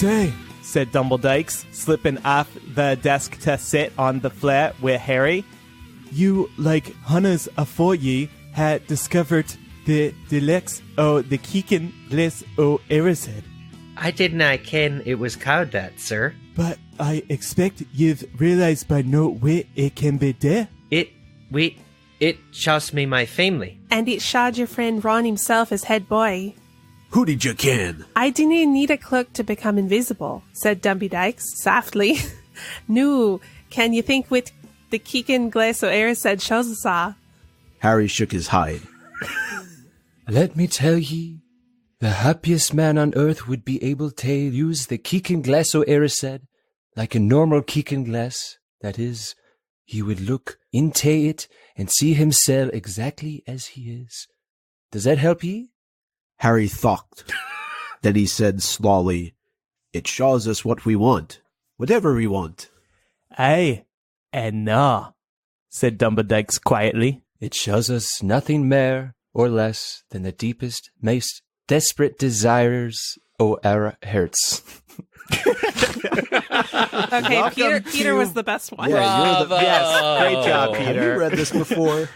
say, said Dumbledykes, slipping off the desk to sit on the floor with Harry. You, like hunters afore ye, had discovered the deluxe o the Keegan Bliss o Erised. I did not ken it was called that, sir. But I expect you've realized by no way it can be there. It shows me my family. And it showed your friend Ron himself as head boy. Who did you ken? I didn't need a cloak to become invisible, said Dumbledykes softly. No, can you think with the Keegan Glass o Erised shows us all? Harry shook his hide. Let me tell ye, the happiest man on earth would be able to use the Keegan Glass o Erised like a normal Keegan Glass. That is, he would look into it and see himself exactly as he is. Does that help ye? Harry thought. Then he said slowly, It shows us what we want. Whatever we want. Aye, and nah, said Dumbledykes quietly. It shows us nothing more or less than the deepest, most desperate desires o' our hearts. Okay, Peter was the best one. Yeah, you're the Yes, great job, Have Peter. you read this before?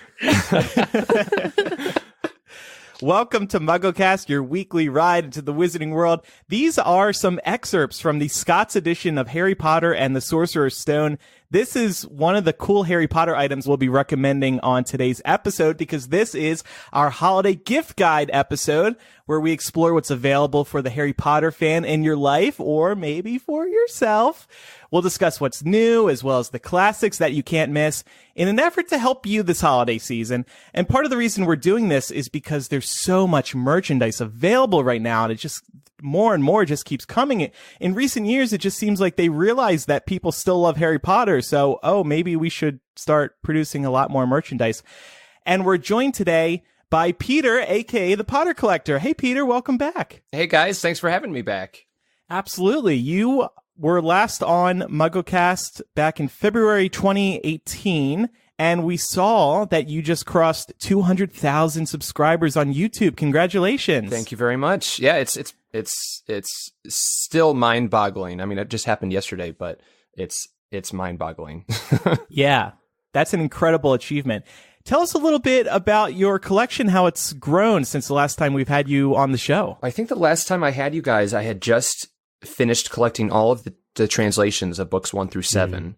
Welcome to MuggleCast, your weekly ride into the Wizarding World. These are some excerpts from the Scots edition of Harry Potter and the Sorcerer's Stone. This is one of the cool Harry Potter items we'll be recommending on today's episode because this is our holiday gift guide episode where we explore what's available for the Harry Potter fan in your life or maybe for yourself. We'll discuss what's new as well as the classics that you can't miss in an effort to help you this holiday season. And part of the reason we're doing this is because there's so much merchandise available right now and it just more and more just keeps coming. In recent years, it just seems like they realize that people still love Harry Potter. So, maybe we should start producing a lot more merchandise. And we're joined today by Peter, aka the Potter Collector. Hey, Peter, welcome back. Hey guys, thanks for having me back. Absolutely. You were last on MuggleCast back in February 2018, and we saw that you just crossed 200,000 subscribers on YouTube. Congratulations. Thank you very much. Yeah, it's still mind-boggling. I mean, it just happened yesterday, but it's mind-boggling. Yeah, that's an incredible achievement. Tell us a little bit about your collection, how it's grown since the last time we've had you on the show. I think the last time I had you guys, I had just finished collecting all of the translations of books 1 through 7,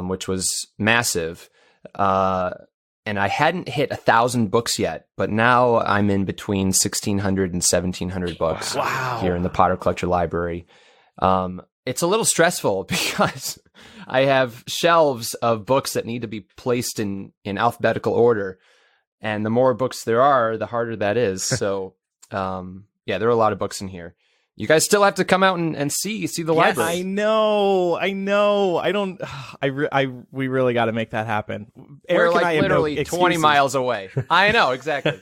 which was massive. And I hadn't hit 1,000 books yet, but now I'm in between 1,600 and 1,700 books here in the Potter Collector Library. It's a little stressful because I have shelves of books that need to be placed in alphabetical order. And the more books there are, the harder that is. So, there are a lot of books in here. You guys still have to come out and see the library. I know. We really got to make that happen. Eric We're and I have literally no 20 miles away. I know, exactly.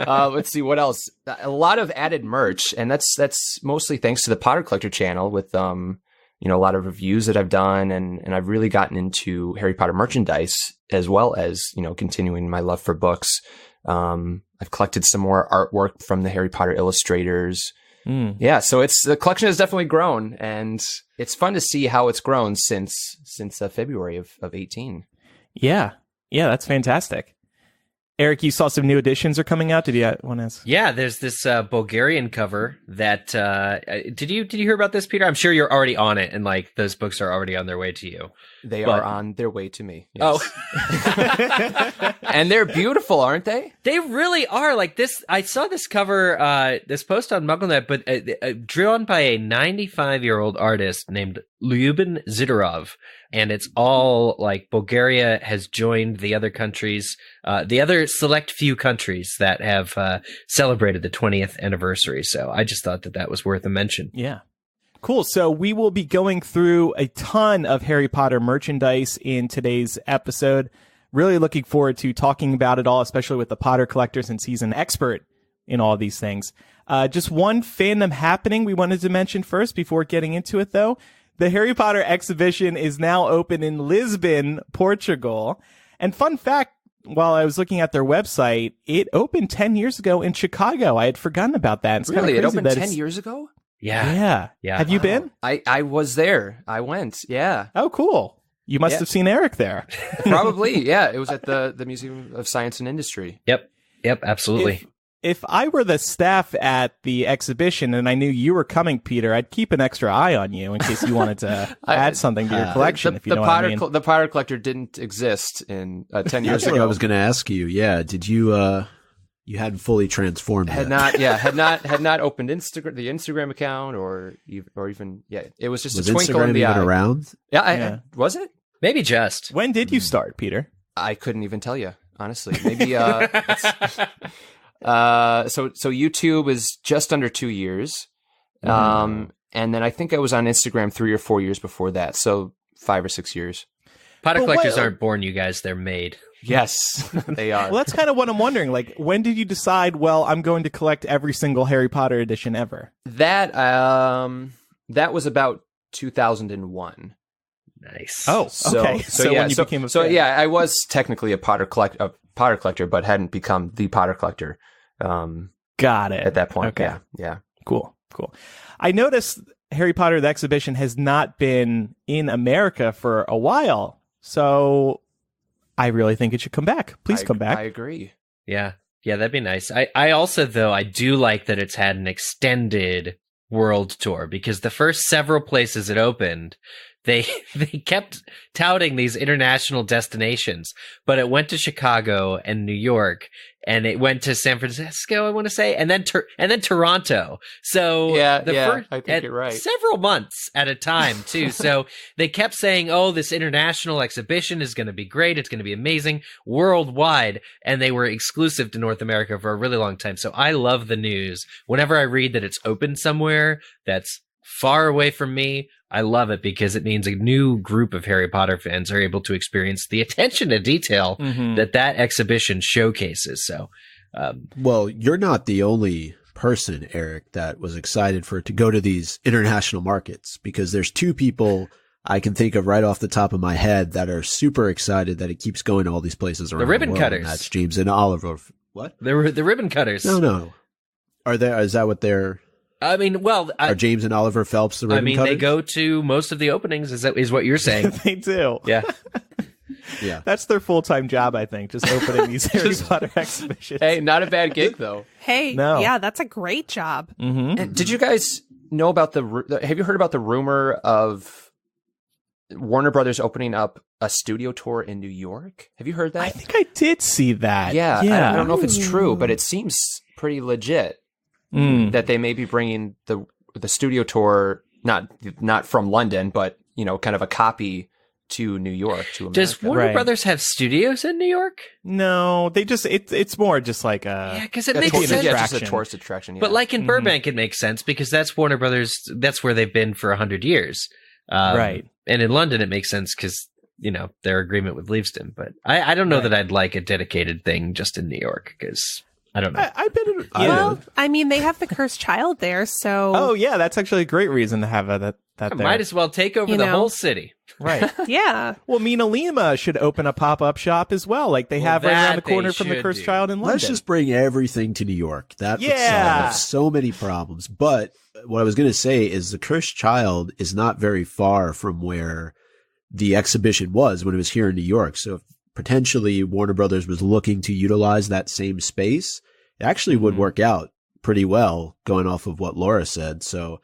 Let's see what else. A lot of added merch, and that's mostly thanks to the Potter Collector channel with a lot of reviews that I've done, and I've really gotten into Harry Potter merchandise as well as continuing my love for books. I've collected some more artwork from the Harry Potter illustrators. Yeah, so the collection has definitely grown, and it's fun to see how it's grown since February of 18. Yeah, that's fantastic. Eric, you saw some new editions are coming out. Did you want to ask? Yeah, there's this Bulgarian cover that did you hear about this, Peter? I'm sure you're already on it, and like those books are already on their way to you. They are on their way to me. Yes. Oh, and they're beautiful, aren't they? They really are. Like this, I saw this cover, this post on MuggleNet, but drawn by a 95-year-old artist named Lyuben Zidorov. And it's all like Bulgaria has joined the other countries, the other select few countries that have celebrated the 20th anniversary. So I just thought that was worth a mention. Yeah. Cool. So we will be going through a ton of Harry Potter merchandise in today's episode. Really looking forward to talking about it all, especially with the Potter Collector since he's an expert in all these things. Just one fandom happening we wanted to mention first before getting into it, though. The Harry Potter exhibition is now open in Lisbon, Portugal. And fun fact, while I was looking at their website, it opened 10 years ago in Chicago. I had forgotten about that. It's really? It opened 10 years ago? Yeah. Have you been? I was there. I went. Yeah. Oh, cool. You must have seen Eric there. Probably. Yeah. It was at the Museum of Science and Industry. Yep, absolutely. If I were the staff at the exhibition and I knew you were coming, Peter, I'd keep an extra eye on you in case you wanted to add something to your collection. If you know what I mean. The Potter Collector didn't exist in 10 years That's ago. what I was going to ask you. Yeah. Did you, you hadn't fully transformed had yet. had not opened the Instagram account or even it was just a twinkle Instagram in the even eye. Around? Yeah, was it? Maybe just. When did you start, Peter? I couldn't even tell you, honestly. Maybe so YouTube is just under 2 years. And then I think I was on Instagram 3 or 4 years before that, so 5 or 6 years. Potter collectors aren't born, you guys, they're made. Yes, they are. Well, that's kind of what I'm wondering. Like, when did you decide, well, I'm going to collect every single Harry Potter edition ever? That was about 2001. Nice. Oh, okay. So when you became a fan. I was technically a Potter collector, but hadn't become the Potter collector. Got it. At that point. Okay. Yeah. Cool. I noticed Harry Potter the exhibition has not been in America for a while, so I really think it should come back. Please come back. I agree. Yeah, that'd be nice. I also, though, I do like that it's had an extended world tour, because the first several places it opened, they kept touting these international destinations, but it went to Chicago and New York, and it went to San Francisco, I want to say, and then Toronto. So I think you're right. Several months at a time too. So they kept saying, "Oh, this international exhibition is going to be great. It's going to be amazing worldwide," and they were exclusive to North America for a really long time. So I love the news. Whenever I read that it's open somewhere that's far away from me, I love it, because it means a new group of Harry Potter fans are able to experience the attention to detail that exhibition showcases. So, well, you're not the only person, Eric, that was excited for it to go to these international markets, because there's two people I can think of right off the top of my head that are super excited that it keeps going to all these places around the ribbon world, cutters. and that's James and Oliver. What? The ribbon cutters. No. Is that what they're... I mean, well, are James and Oliver Phelps the ribbon cutters? They go to most of the openings. Is what you're saying? They do. Yeah. Yeah. That's their full-time job, I think, just opening these Harry Potter exhibitions. Hey, not a bad gig, though. Hey, No. yeah, that's a great job. Mm-hmm. And did you guys know about have you heard about the rumor of Warner Brothers opening up a studio tour in New York? Have you heard that? I think I did see that. Yeah. I don't know if it's true, but it seems pretty legit. That they may be bringing the studio tour, not from London, but kind of a copy to New York, to America. Does Warner Brothers have studios in New York? No, they just it's more just like a because it makes sense. Yeah, just a tourist attraction. Yeah. But like in Burbank, it makes sense because that's Warner Brothers. That's where they've been for 100 years, right? And in London, it makes sense because their agreement with Lisbon. But I don't know that I'd like a dedicated thing just in New York, because I don't know. I've been. Well, I mean, they have the cursed child there, so. Oh yeah, that's actually a great reason to have that there. Might as well take over the whole city. Right. Yeah. Well, Mina Lima should open a pop-up shop as well, like they have right around the corner from the cursed child in London. Let's just bring everything to New York. That would solve so many problems. But what I was going to say is the cursed child is not very far from where the exhibition was when it was here in New York. So if potentially Warner Brothers was looking to utilize that same space, it actually would work out pretty well, going off of what Laura said. So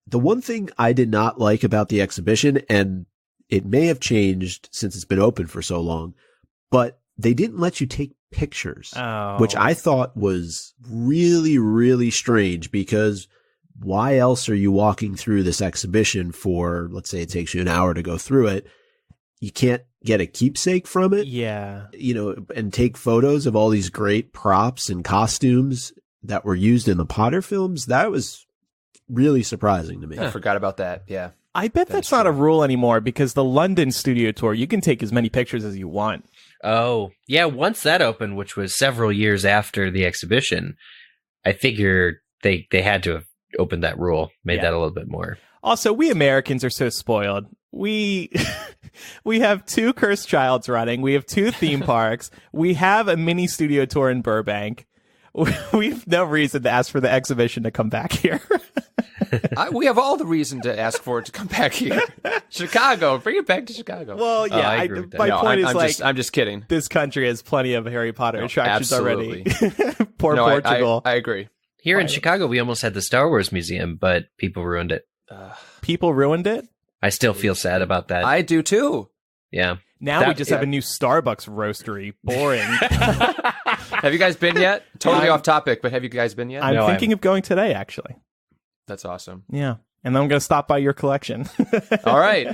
the one thing I did not like about the exhibition, and it may have changed since it's been open for so long, but they didn't let you take pictures, which I thought was really, really strange, because why else are you walking through this exhibition for, let's say it takes you an hour to go through it? You can't get a keepsake from it. Yeah. And take photos of all these great props and costumes that were used in the Potter films. That was really surprising to me. I forgot about that. Yeah. I bet that's not a rule anymore, because the London studio tour, you can take as many pictures as you want. Oh, yeah. Once that opened, which was several years after the exhibition, I figure they had to have opened that rule, made that a little bit more. Also, we Americans are so spoiled. We have 2 Cursed Childs running. We have 2 theme parks. We have a mini studio tour in Burbank. We've no reason to ask for the exhibition to come back here. We have all the reason to ask for it to come back here. Chicago, bring it back to Chicago. Well, yeah. I agree with that. My point is I'm just kidding. this country has plenty of Harry Potter attractions already. Poor No, Portugal. I agree. Here in Chicago, we almost had the Star Wars Museum, but people ruined it. People ruined it. I still feel sad about that. I do too. Yeah. Now we just have a new Starbucks roastery. Boring. Have you guys been yet? Totally off topic, but have you guys been yet? I'm thinking of going today, actually. That's awesome. Yeah. And then I'm going to stop by your collection. All right.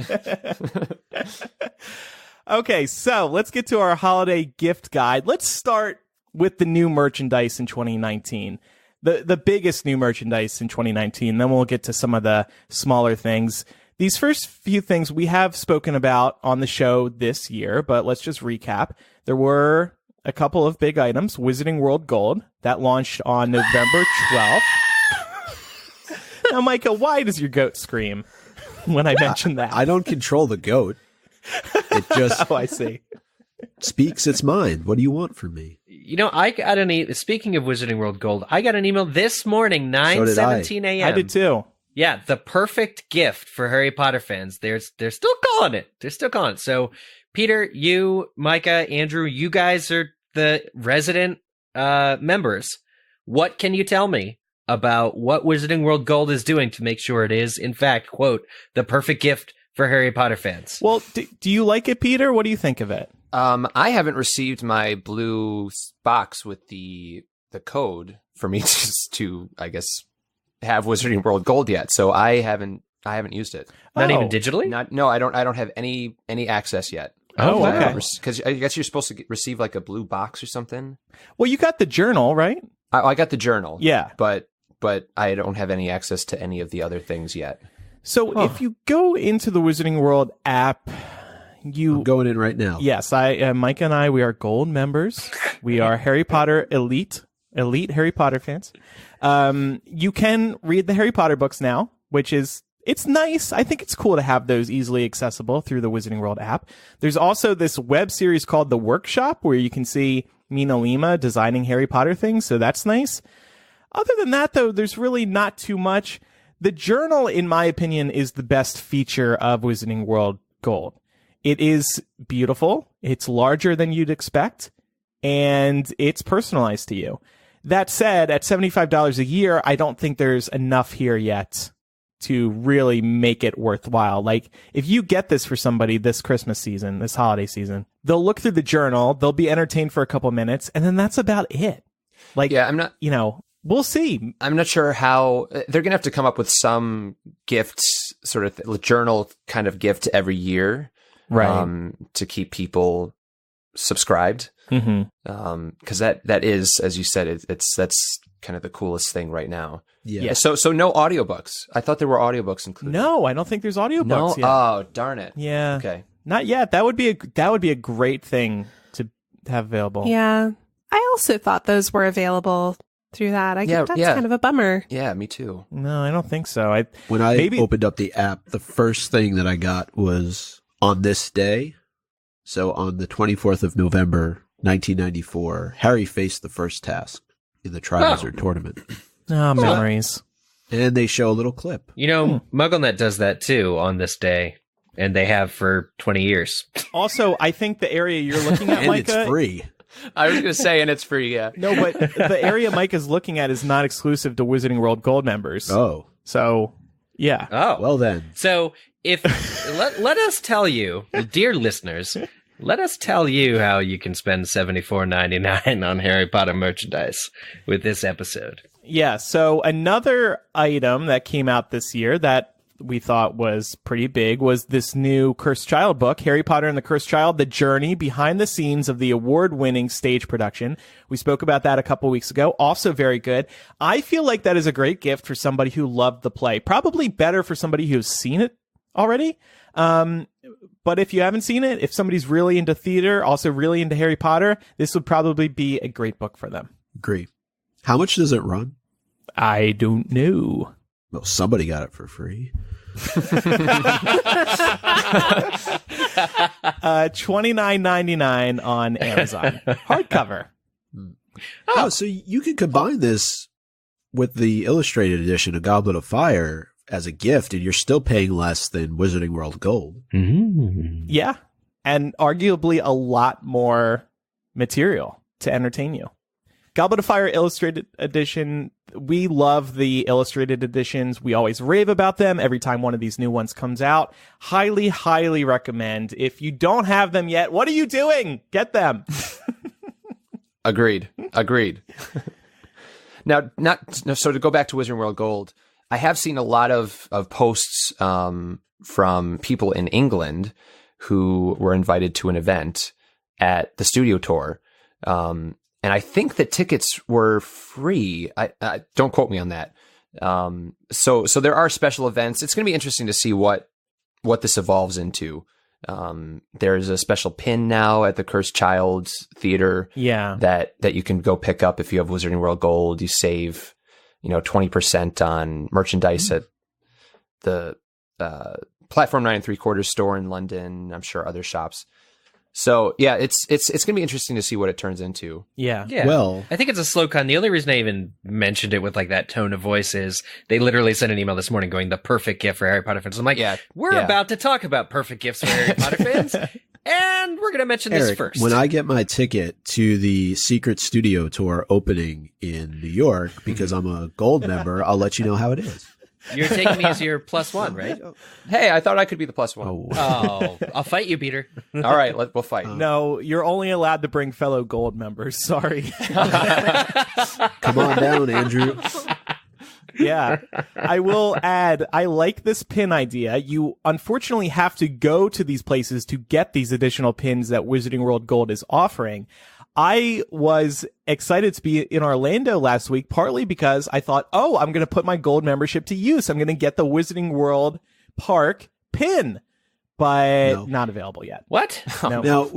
Okay, so let's get to our holiday gift guide. Let's start with the new merchandise in 2019. The biggest new merchandise in 2019. Then we'll get to some of the smaller things. These first few things we have spoken about on the show this year, but let's just recap. There were a couple of big items. Wizarding World Gold, that launched on November 12th. Now, Micah, why does your goat scream when I mention that? I don't control the goat. It just Oh, I see. speaks its mind. What do you want from me? You know, I got speaking of Wizarding World Gold, I got an email this morning, 9:17 a.m. I did too. Yeah, the perfect gift for Harry Potter fans. They're still calling it. They're still calling it. So, Peter, you, Micah, Andrew, you guys are the resident members. What can you tell me about what Wizarding World Gold is doing to make sure it is, in fact, quote, the perfect gift for Harry Potter fans? Well, do you like it, Peter? What do you think of it? I haven't received my blue box with the code for me to I guess have Wizarding World Gold yet, so I haven't used it. Not even digitally? No, I don't have any access yet. Oh, okay. Because I guess you're supposed to receive like a blue box or something. Well, you got the journal, right? I got the journal. Yeah. But I don't have any access to any of the other things yet. So if you go into the Wizarding World app, I'm going in right now. Yes, Micah and I, we are gold members. We are Harry Potter elite Harry Potter fans. You can read the Harry Potter books now, which is, it's nice. I think it's cool to have those easily accessible through the Wizarding World app. There's also this web series called The Workshop where you can see Mina Lima designing Harry Potter things. So that's nice. Other than that, though, there's really not too much. The journal, in my opinion, is the best feature of Wizarding World Gold. It is beautiful. It's larger than you'd expect, and it's personalized to you. That said, at $75 a year, I don't think there's enough here yet to really make it worthwhile. Like, if you get this for somebody this Christmas season, this holiday season, they'll look through the journal, they'll be entertained for a couple minutes, and then that's about it. Like, yeah, I'm not, we'll see. I'm not sure how they're going to have to come up with some gifts, sort of journal kind of gift every year. Right. To keep people subscribed. Mm-hmm. Because that is, as you said, that's kind of the coolest thing right now. Yeah. So no audiobooks. I thought there were audiobooks included. No, I don't think there's audiobooks yet. Oh, darn it. Yeah. Okay. Not yet. That would be a great thing to have available. Yeah. I also thought those were available through that. That's kind of a bummer. Yeah, me too. No, I don't think so. When I opened up the app, the first thing that I got was on this day. So on the 24th of November, 1994, Harry faced the first task in the Triwizard Tournament. Oh, memories. And they show a little clip. MuggleNet does that too on this day, and they have for 20 years. Also, I think the area you're looking at, and Micah, it's free. I was going to say, and it's free, yeah. No, but the area Micah's looking at is not exclusive to Wizarding World Gold members. Oh. So, yeah. Oh. Well then. So, if let us tell you, dear listeners, let us tell you how you can spend $74.99 on Harry Potter merchandise with this episode. Yeah, so another item that came out this year that we thought was pretty big was this new Cursed Child book, Harry Potter and the Cursed Child, The Journey Behind the Scenes of the Award-Winning Stage Production. We spoke about that a couple weeks ago. Also very good. I feel like that is a great gift for somebody who loved the play. Probably better for somebody who's seen it already. But if you haven't seen it, if somebody's really into theater, also really into Harry Potter, this would probably be a great book for them. Agree. How much does it run? I don't know. Well, somebody got it for free. $29.99 on Amazon. Hardcover. Oh, so you could combine this with the illustrated edition, a Goblet of Fire as a gift, and you're still paying less than Wizarding World Gold. Mm-hmm. Yeah. And arguably a lot more material to entertain you. Goblet of Fire Illustrated Edition. We love the illustrated editions. We always rave about them every time one of these new ones comes out. Highly, highly recommend. If you don't have them yet, what are you doing? Get them. Agreed. Now, so to go back to Wizarding World Gold, I have seen a lot of posts from people in England who were invited to an event at the studio tour. And I think the tickets were free. I don't quote me on that. So there are special events. It's going to be interesting to see what this evolves into. There's a special pin now at the Cursed Child Theater. Yeah. That you can go pick up if you have Wizarding World Gold. You save, 20% on merchandise at the Platform 9 3/4 store in London. I'm sure other shops. So yeah, it's going to be interesting to see what it turns into. Yeah. Well, I think it's a slow con. The only reason I even mentioned it with like that tone of voice is they literally sent an email this morning going the perfect gift for Harry Potter fans. I'm like, we're about to talk about perfect gifts for Harry Potter fans, and we're going to mention this first. When I get my ticket to the Secret Studio Tour opening in New York, because I'm a gold member, I'll let you know how it is. You're taking me as your +1, right? Hey, I thought I could be the +1. Oh, I'll fight you, Peter. All right, we'll fight. No, you're only allowed to bring fellow gold members. Sorry. Come on down, Andrew. Yeah. I will add, I like this pin idea. You unfortunately have to go to these places to get these additional pins that Wizarding World Gold is offering. I was excited to be in Orlando last week, partly because I thought, I'm going to put my gold membership to use. I'm going to get the Wizarding World Park pin, but not available yet. What? No. Now,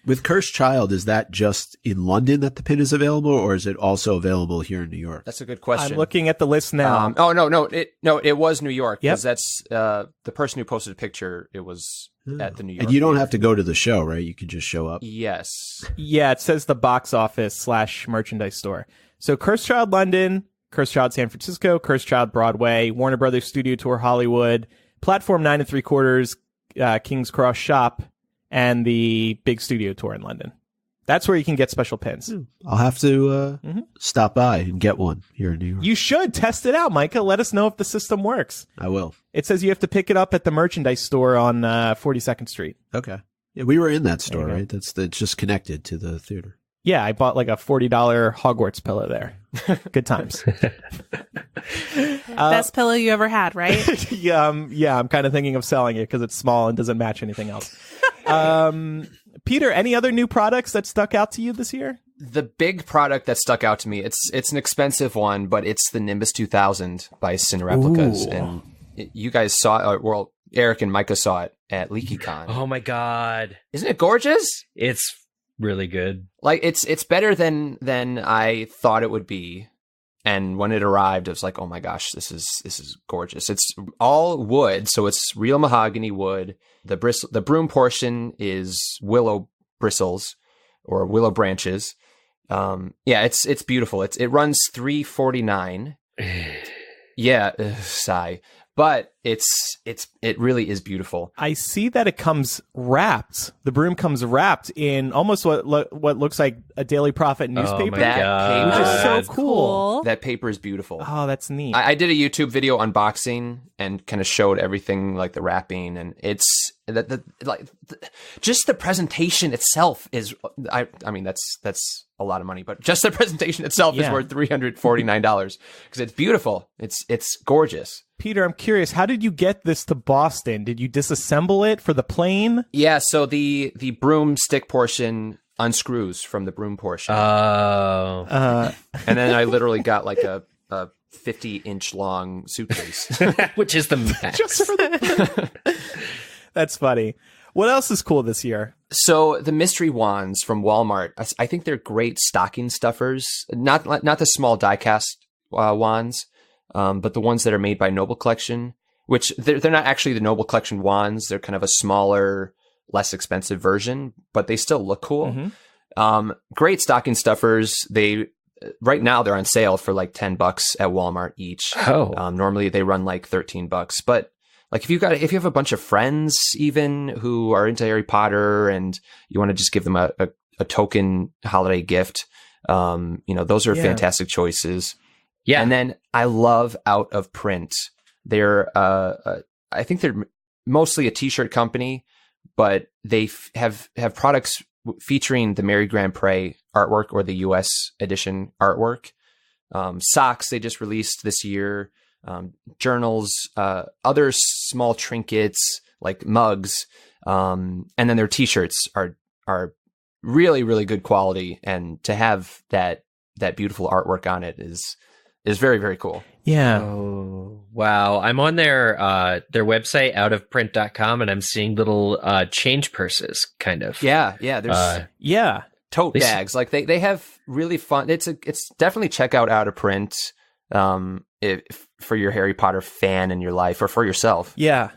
with Cursed Child, is that just in London that the pin is available, or is it also available here in New York? That's a good question. I'm looking at the list now. It was New York. Yep. Because that's the person who posted a picture. It was at the New York. And you don't have to go to the show, right? You can just show up. Yes. Yeah, it says the box office / merchandise store. So Cursed Child London, Cursed Child San Francisco, Cursed Child Broadway, Warner Brothers Studio Tour Hollywood, Platform 9 3/4, King's Cross Shop, and the big studio tour in London. That's where you can get special pins. I'll have to stop by and get one here in New York. You should test it out, Micah. Let us know if the system works. I will. It says you have to pick it up at the merchandise store on 42nd Street. Okay. Yeah, we were in that store, right? It's just connected to the theater. Yeah, I bought like a $40 Hogwarts pillow there. Good times. Best pillow you ever had, right? Yeah, I'm kind of thinking of selling it because it's small and doesn't match anything else. Peter, any other new products that stuck out to you this year? The big product that stuck out to me, it's an expensive one, but it's the Nimbus 2000 by Sin Replicas. Ooh. And you guys saw it, well, Eric and Micah saw it at LeakyCon. Oh my God. Isn't it gorgeous? It's really good. Like it's better than I thought it would be. And when it arrived, I was like, oh my gosh, this is gorgeous. It's all wood, so it's real mahogany wood. The broom portion is willow bristles or willow branches. It's beautiful. It runs $349. Yeah, sigh. But it really is beautiful. I see that it comes wrapped. The broom comes wrapped in almost what looks like a Daily Prophet newspaper. Oh my God. Which is so cool. That paper is beautiful. Oh, that's neat. I did a YouTube video unboxing and kind of showed everything like the wrapping, and it's just the presentation itself is. I mean that's a lot of money, but just the presentation itself is worth $349 because it's beautiful. It's gorgeous. Peter, I'm curious, how did you get this to Boston? Did you disassemble it for the plane? Yeah, so the broomstick portion unscrews from the broom portion. Oh. And then I literally got like a 50-inch long suitcase. Which is the max. Just for the That's funny. What else is cool this year? So the mystery wands from Walmart, I think they're great stocking stuffers. Not the small die-cast wands, but the ones that are made by Noble Collection, which they're not actually the Noble Collection wands. They're kind of a smaller, less expensive version, but they still look cool. Mm-hmm. Great stocking stuffers. right now they're on sale for like $10 at Walmart each. Normally they run like $13, but like if you have a bunch of friends even who are into Harry Potter and you want to just give them a token holiday gift, those are fantastic choices. Yeah. And then I love Out of Print. They're, I think they're mostly a t-shirt company, but they have products featuring the Mary Grand Pré artwork or the US edition artwork. Socks they just released this year, journals, other small trinkets like mugs, and then their t-shirts are really, really good quality. And to have that beautiful artwork on it is very, very cool. Yeah. Oh, wow. I'm on their website, outofprint.com, and I'm seeing little change purses, kind of. Yeah. There's tote bags. Like they have really fun. It's definitely check out of Print for your Harry Potter fan in your life or for yourself. Yeah.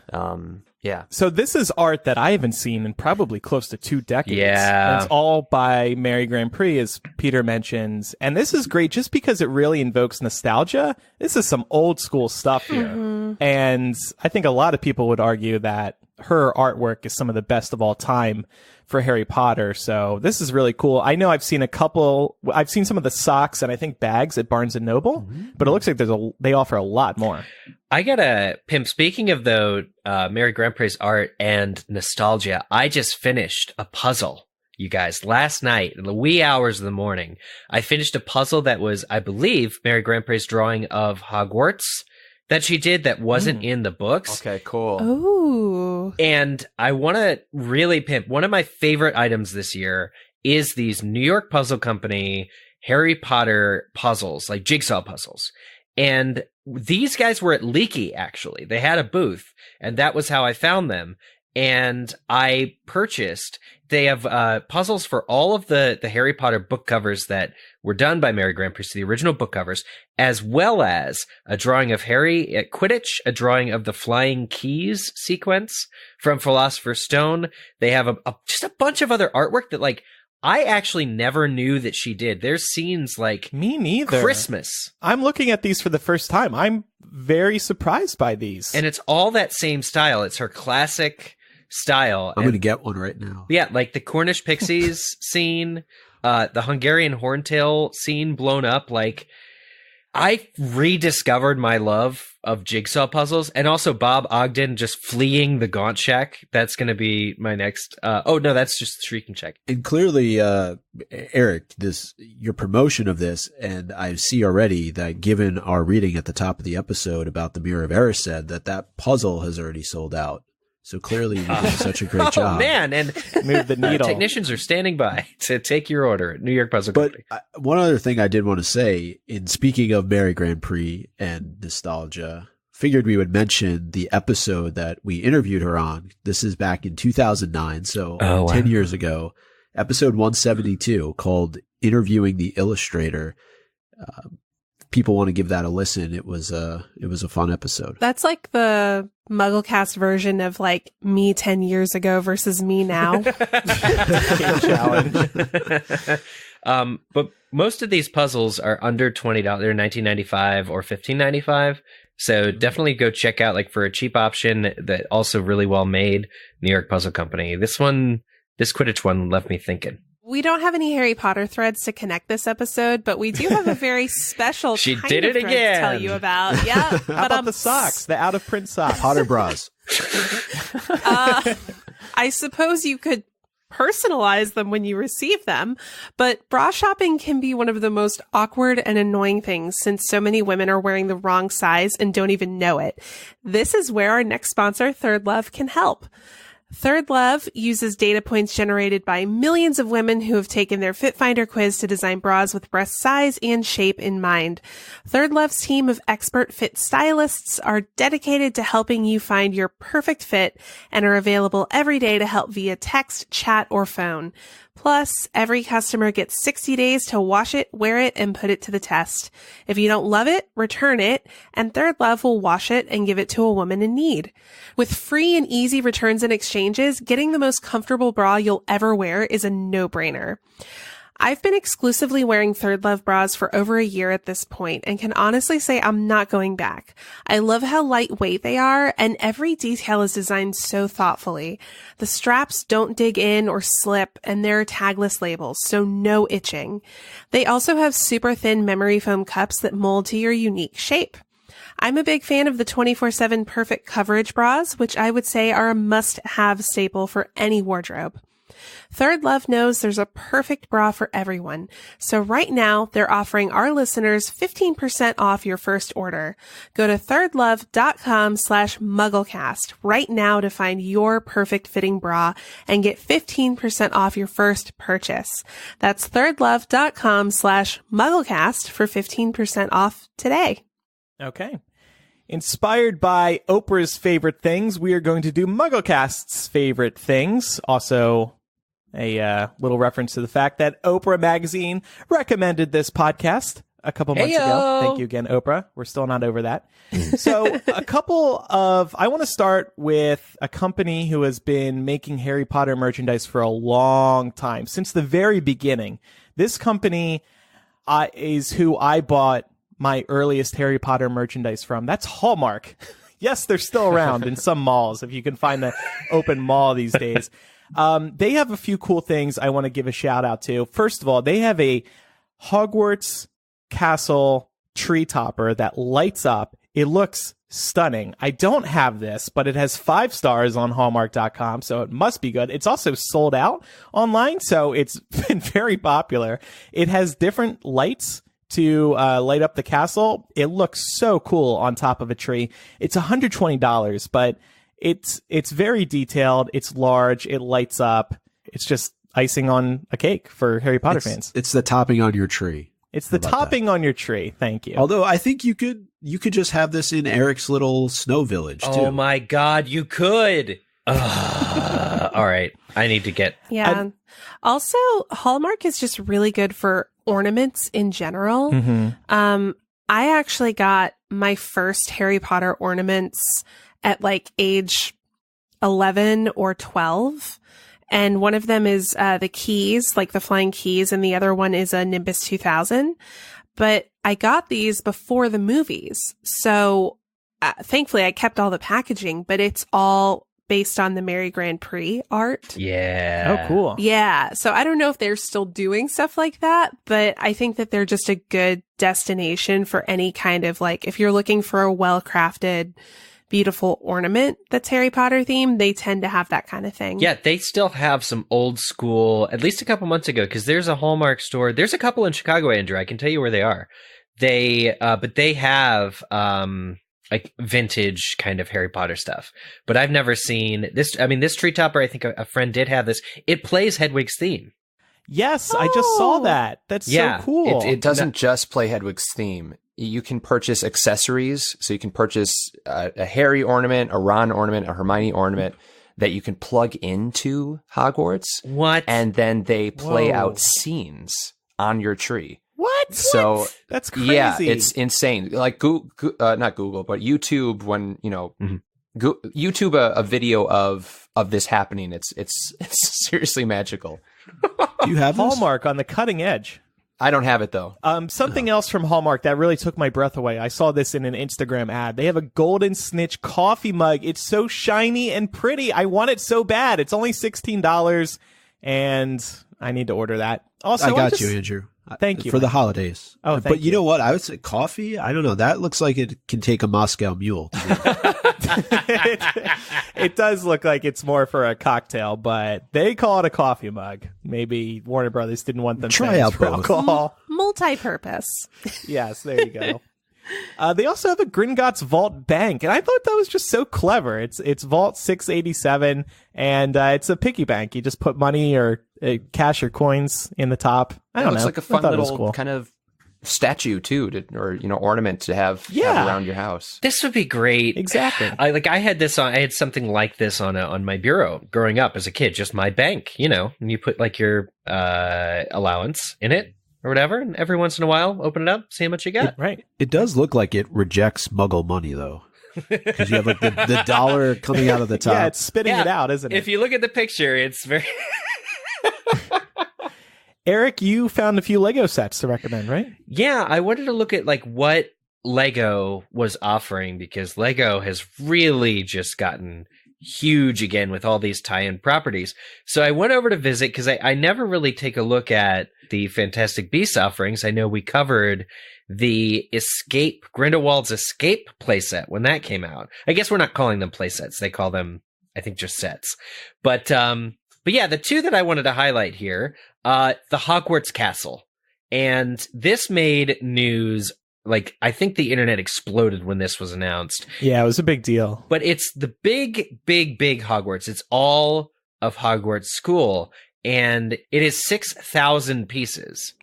Yeah. So this is art that I haven't seen in probably close to 2 decades. Yeah. And it's all by Mary Grand Pré, as Peter mentions. And this is great just because it really invokes nostalgia. This is some old school stuff here. Mm-hmm. And I think a lot of people would argue that her artwork is some of the best of all time for Harry Potter. So this is really cool. I know I've seen some of the socks and I think bags at Barnes & Noble, but it looks like they offer a lot more. I gotta pimp. Speaking of Mary Grand Pré's art and nostalgia, I just finished a puzzle, you guys, last night in the wee hours of the morning. I finished a puzzle that was, I believe, Mary Grand Pré's drawing of Hogwarts that she did that wasn't in the books. Okay, cool. Ooh. And I want to really pimp. One of my favorite items this year is these New York Puzzle Company Harry Potter puzzles, like jigsaw puzzles. And these guys were at Leaky, actually. They had a booth, and that was how I found them. And I purchased, they have puzzles for all of the Harry Potter book covers that were done by Mary Grand Pré, the original book covers, as well as a drawing of Harry at Quidditch, a drawing of the Flying Keys sequence from Philosopher's Stone. They have just a bunch of other artwork that, like, I actually never knew that she did. There's scenes like me neither. Christmas. I'm looking at these for the first time. I'm very surprised by these. And it's all that same style. It's her classic style. I'm going to get one right now. Yeah, like the Cornish Pixies scene, the Hungarian Horntail scene blown up. Like, I rediscovered my love of jigsaw puzzles, and also Bob Ogden just fleeing the Gaunt Shack. That's going to be my next. Oh no, that's just the Shrieking Shack. And clearly, Eric, your promotion of this, and I see already that given our reading at the top of the episode about the Mirror of Erised, that puzzle has already sold out. So clearly you did such a great job. Oh, man. And move the needle. Technicians are standing by to take your order at New York Puzzle Company. But one other thing I did want to say, in speaking of Mary Grand Pré and nostalgia, figured we would mention the episode that we interviewed her on. This is back in 2009, so 10 years ago. Episode 172, called Interviewing the Illustrator. People want to give that a listen. It was a fun episode. That's like the MuggleCast version of like me 10 years ago versus me now. Challenge. But most of these puzzles are under $20. They're $19.95 or $15.95. So definitely go check out, like, for a cheap option that also really well made, New York Puzzle Company. This Quidditch one left me thinking. We don't have any Harry Potter threads to connect this episode, but we do have a very special she kind did of it thread again. to tell you about. Yeah. How about the socks, the out of print socks? Potter bras. I suppose you could personalize them when you receive them, but bra shopping can be one of the most awkward and annoying things since so many women are wearing the wrong size and don't even know it. This is where our next sponsor, Third Love, can help. Third Love uses data points generated by millions of women who have taken their Fit Finder quiz to design bras with breast size and shape in mind. Third Love's team of expert fit stylists are dedicated to helping you find your perfect fit and are available every day to help via text, chat, or phone. Plus, every customer gets 60 days to wash it, wear it, and put it to the test. If you don't love it, return it, and Third Love will wash it and give it to a woman in need. With free and easy returns and exchanges, getting the most comfortable bra you'll ever wear is a no-brainer. I've been exclusively wearing Third Love bras for over a year at this point and can honestly say I'm not going back. I love how lightweight they are and every detail is designed so thoughtfully. The straps don't dig in or slip and there are tagless labels, so no itching. They also have super thin memory foam cups that mold to your unique shape. I'm a big fan of the 24/7 perfect coverage bras, which I would say are a must-have staple for any wardrobe. Third Love knows there's a perfect bra for everyone. So right now, they're offering our listeners 15% off your first order. Go to thirdlove.com/MuggleCast right now to find your perfect fitting bra and get 15% off your first purchase. That's thirdlove.com/MuggleCast for 15% off today. Okay. Inspired by Oprah's favorite things, we are going to do MuggleCast's favorite things. Also, a little reference to the fact that Oprah Magazine recommended this podcast a couple months ago. Thank you again, Oprah. We're still not over that. So I want to start with a company who has been making Harry Potter merchandise for a long time, since the very beginning. This company is who I bought my earliest Harry Potter merchandise from. That's Hallmark. Yes, they're still around in some malls, if you can find the open mall these days. They have a few cool things I want to give a shout out to. First of all, they have a Hogwarts castle tree topper that lights up. It looks stunning. I don't have this, but it has 5 stars on Hallmark.com, so it must be good. It's also sold out online, so it's been very popular. It has different lights to light up the castle. It looks so cool on top of a tree. It's $120, but it's very detailed. It's large. It lights up. It's just icing on a cake for Harry Potter fans. It's the topping on your tree. It's the topping on your tree. Thank you. Although I think you could just have this in Eric's little snow village too. Oh my God, you could. All right. I need to get. Yeah. Also, Hallmark is just really good for ornaments in general. Mm-hmm. I actually got my first Harry Potter ornaments at like age 11 or 12. And one of them is the keys, like the flying keys, and the other one is a Nimbus 2000. But I got these before the movies. So thankfully I kept all the packaging, but it's all based on the Mary Grand Prix art. Yeah. Oh, cool. Yeah. So I don't know if they're still doing stuff like that, but I think that they're just a good destination for any kind of like, if you're looking for a well-crafted, beautiful ornament that's Harry Potter themed, they tend to have that kind of thing. Yeah, they still have some old school, at least a couple months ago, because there's a Hallmark store. There's a couple in Chicago, Andrew. I can tell you where they are. But they have like vintage kind of Harry Potter stuff. But I've never seen this. I mean, this tree topper, I think a friend did have this. It plays Hedwig's theme. Yes, I just saw that. That's so cool. It doesn't just play Hedwig's theme. You can purchase accessories. So you can purchase a Harry ornament, a Ron ornament, a Hermione ornament that you can plug into Hogwarts. What? And then they play out scenes on your tree. What? So that's crazy. Yeah, it's insane. Like not Google, but YouTube. When YouTube a video of this happening, it's seriously magical. You have this? Hallmark on the cutting edge. I don't have it though. Something else from Hallmark that really took my breath away. I saw this in an Instagram ad. They have a golden Snitch coffee mug. It's so shiny and pretty. I want it so bad. It's only $16, and I need to order that. Also, I got you, Andrew. Thank you for the holidays. Oh, but you know what? I would say coffee. I don't know. That looks like it can take a Moscow Mule. It does look like it's more for a cocktail, but they call it a coffee mug. Maybe Warner Brothers didn't want them try out for both. alcohol. Multi-purpose. Yes, there you go. They also have a Gringotts Vault Bank, and I thought that was just so clever. It's Vault 687, and it's a piggy bank. You just put money or cash or coins in the top. I don't know. It's like a fun little cool. kind of statue too, or ornament to have around your house. This would be great. Exactly. I had something like this on my bureau growing up as a kid, just my bank, and you put like your allowance in it or whatever, and every once in a while open it up, see how much you got. Right. It does look like it rejects Muggle money though. Because you have like the dollar coming out of the top. Yeah, it's spitting it out, isn't it? If you look at the picture, it's very Eric, you found a few Lego sets to recommend, right? Yeah, I wanted to look at like what Lego was offering, because Lego has really just gotten huge again with all these tie-in properties. So I went over to visit because I never really take a look at the Fantastic Beasts offerings. I know we covered the Grindewald's Escape playset when that came out. I guess we're not calling them playsets. They call them, I think, just sets. But yeah, the two that I wanted to highlight here, the Hogwarts Castle. And this made news. Like, I think the internet exploded when this was announced. Yeah, it was a big deal. But it's the big Hogwarts. It's all of Hogwarts School. And it is 6,000 pieces,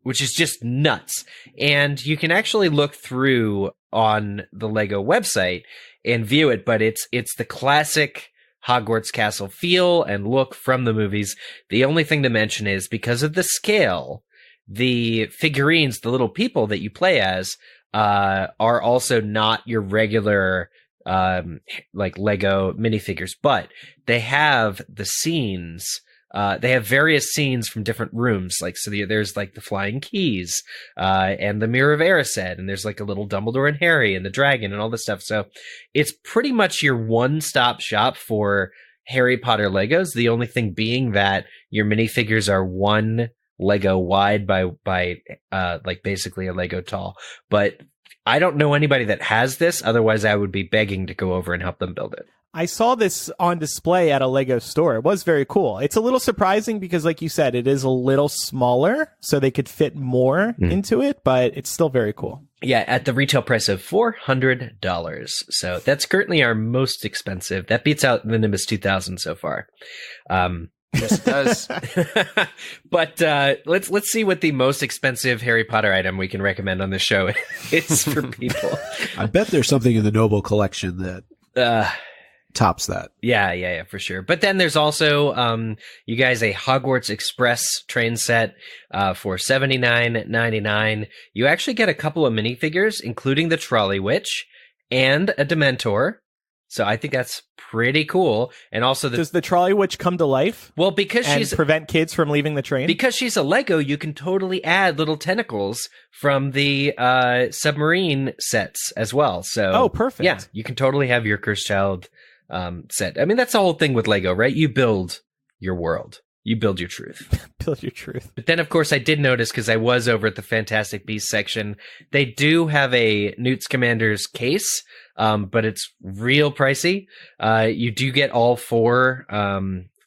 which is just nuts. And you can actually look through on the Lego website and view it. But it's the classic Hogwarts Castle feel and look from the movies. The only thing to mention is, because of the scale, the figurines, the little people that you play as, are also not your regular, like Lego minifigures, but they have the scenes. They have various scenes from different rooms. Like, so there's like the flying keys, and the Mirror of Erised, and there's like a little Dumbledore and Harry and the dragon and all this stuff. So it's pretty much your one-stop shop for Harry Potter Legos. The only thing being that your minifigures are one Lego wide by like basically a Lego tall. But I don't know anybody that has this. Otherwise, I would be begging to go over and help them build it. I saw this on display at a Lego store. It was very cool. It's a little surprising because, like you said, it is a little smaller, so they could fit more into it, but it's still very cool. Yeah, at the retail price of $400. So that's currently our most expensive. That beats out the Nimbus 2000 so far. Yes, it does. But let's see what the most expensive Harry Potter item we can recommend on the show is for people. I bet there's something in the Noble collection that tops that. Yeah, for sure. But then there's also you guys a Hogwarts Express train set for $79.99. You actually get a couple of minifigures, including the Trolley Witch and a Dementor. So I think that's pretty cool. And also, does the Trolley Witch come to life? Well, because she's prevent kids from leaving the train. Because she's a Lego, you can totally add little tentacles from the submarine sets as well. So, perfect. Yeah, you can totally have your Cursed Child set. I mean, that's the whole thing with Lego, right? You build your world. You build your truth. Build your truth. But then, of course, I did notice, because I was over at the Fantastic Beasts section, they do have a Newt Scamander's case, but it's real pricey. You do get all four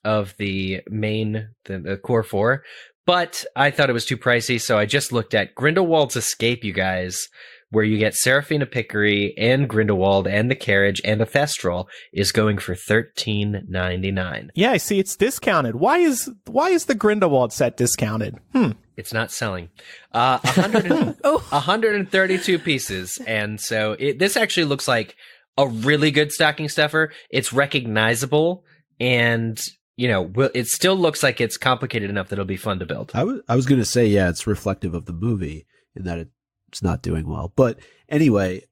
of the main, the core four, but I thought it was too pricey, so I just looked at Grindewald's Escape, you guys, where you get Seraphina Pickery and Grindewald and the carriage and a Thestral, is going for $13.99. Yeah, I see it's discounted. Why is the Grindewald set discounted? It's not selling. 132 pieces, and so this actually looks like a really good stocking stuffer. It's recognizable, and it still looks like it's complicated enough that it'll be fun to build. I was going to say, yeah, it's reflective of the movie in that it's not doing well. But anyway,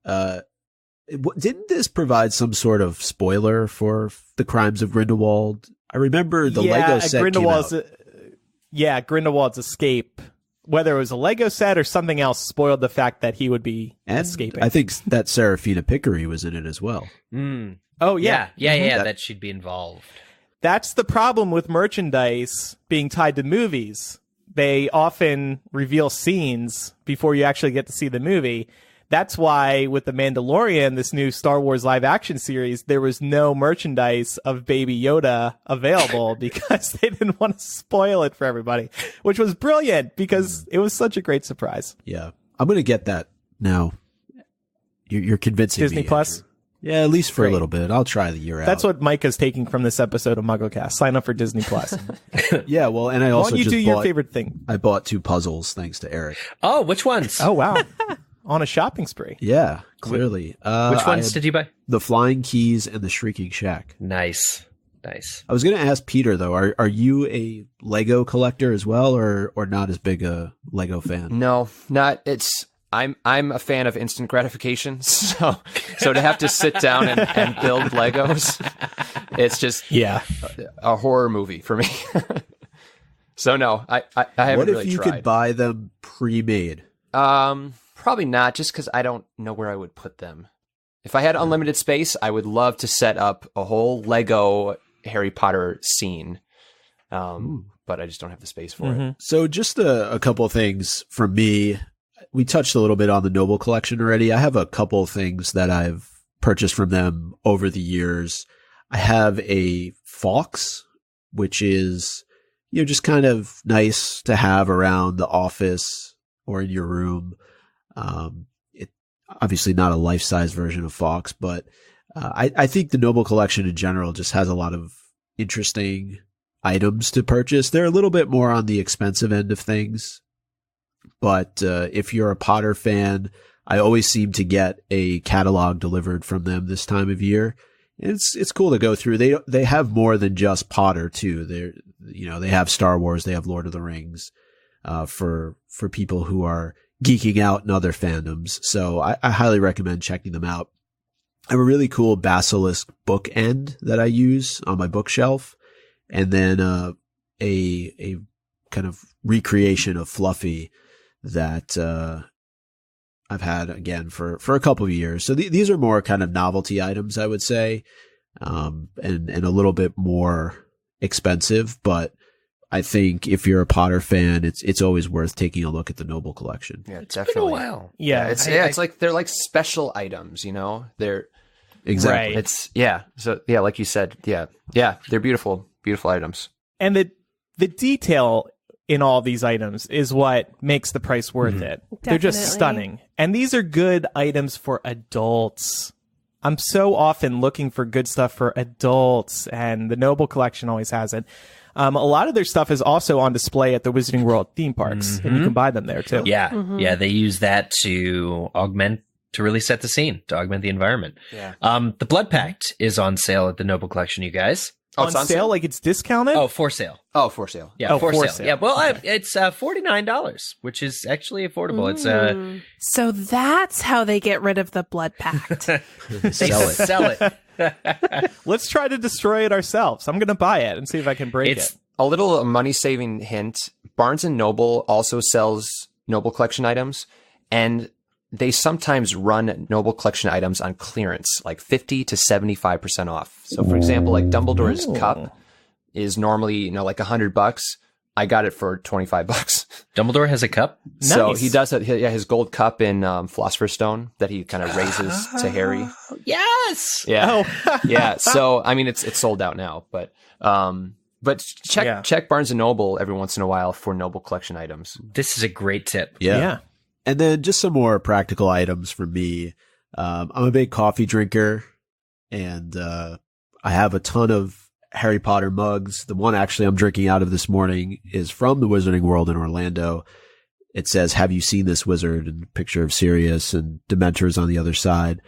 didn't this provide some sort of spoiler for the Crimes of Grindelwald? I remember the Lego set came out. Grindelwald's Escape, whether it was a Lego set or something else, spoiled the fact that he would be escaping. I think that Seraphina Pickery was in it as well. Oh, yeah. That she'd be involved. That's the problem with merchandise being tied to movies. They often reveal scenes before you actually get to see the movie. That's why with The Mandalorian, this new Star Wars live action series, there was no merchandise of Baby Yoda available because they didn't want to spoil it for everybody, which was brilliant because it was such a great surprise. Yeah. I'm going to get that now. You're convincing Disney me. Plus? Andrew. Yeah, at least for a little bit. I'll try the year out. That's what Micah's taking from this episode of MuggleCast. Sign up for Disney Plus. Yeah, well, and I also just do your favorite thing. I bought 2 puzzles thanks to Eric. Oh, which ones? Oh, wow. On a shopping spree. Yeah, clearly. Which ones did you buy? The Flying Keys and the Shrieking Shack. Nice. I was going to ask Peter, though, are you a Lego collector as well, or not as big a Lego fan? No, not. I'm a fan of instant gratification, so to have to sit down and build Legos, it's just a horror movie for me. So no, I haven't What if really you tried. could buy them pre-made? Probably not, just because I don't know where I would put them. If I had unlimited space, I would love to set up a whole Lego Harry Potter scene. But I just don't have the space for it. So just a couple of things from me. We touched a little bit on the Noble collection already. I have a couple of things that I've purchased from them over the years. I have a Fawkes, which is, just kind of nice to have around the office or in your room. It obviously not a life-size version of Fawkes, but I think the Noble collection in general just has a lot of interesting items to purchase. They're a little bit more on the expensive end of things, but if you're a Potter fan, I always seem to get a catalog delivered from them this time of year. It's cool to go through. They have more than just Potter too. They have Star Wars, they have Lord of the Rings, for people who are geeking out in other fandoms. So I highly recommend checking them out. I have a really cool Basilisk bookend that I use on my bookshelf, and then a kind of recreation of Fluffy that I've had again for a couple of years. So these are more kind of novelty items, I would say, and a little bit more expensive. But I think if you're a Potter fan, it's always worth taking a look at the Noble collection. Yeah, It's definitely. been a while. Yeah. It's like they're like special items, They're Exactly. Right. So like you said, they're beautiful items. And the detail in all these items is what makes the price worth it. They're just Definitely. stunning. And these are good items for adults. I'm so often looking for good stuff for adults, and the Noble collection always has it. A lot of their stuff is also on display at the Wizarding World theme parks, and you can buy them there too. Yeah, they use that to really set the scene, to augment the environment. Yeah. The Blood Pact is on sale at the Noble collection, you guys. Oh, On it's on sale, like it's discounted? Oh, for sale. Oh, for sale. Yeah, Oh, for for sale. sale. Yeah, well, it's $49, which is actually affordable. It's So that's how they get rid of the Blood Pact. they Sell it. sell it. Let's try to destroy it ourselves. I'm going to buy it and see if I can break It's it. A little money-saving hint. Barnes & Noble also sells Noble collection items, and they sometimes run Noble collection items on clearance, like 50 to 75% off. So, for example, like Dumbledore's cup is normally, like $100. I got it for $25. Dumbledore has a cup? So Nice. he does that. Yeah, his gold cup in Philosopher's Stone that he kind of raises to Harry. Yes! Yeah, Oh, yeah. So I mean, it's sold out now, but check Barnes & Noble every once in a while for Noble collection items. This is a great tip. yeah. And then just some more practical items for me. I'm a big coffee drinker, and I have a ton of Harry Potter mugs. The one actually I'm drinking out of this morning is from the Wizarding World in Orlando. It says, "Have you seen this wizard?" and a picture of Sirius and Dementors on the other side.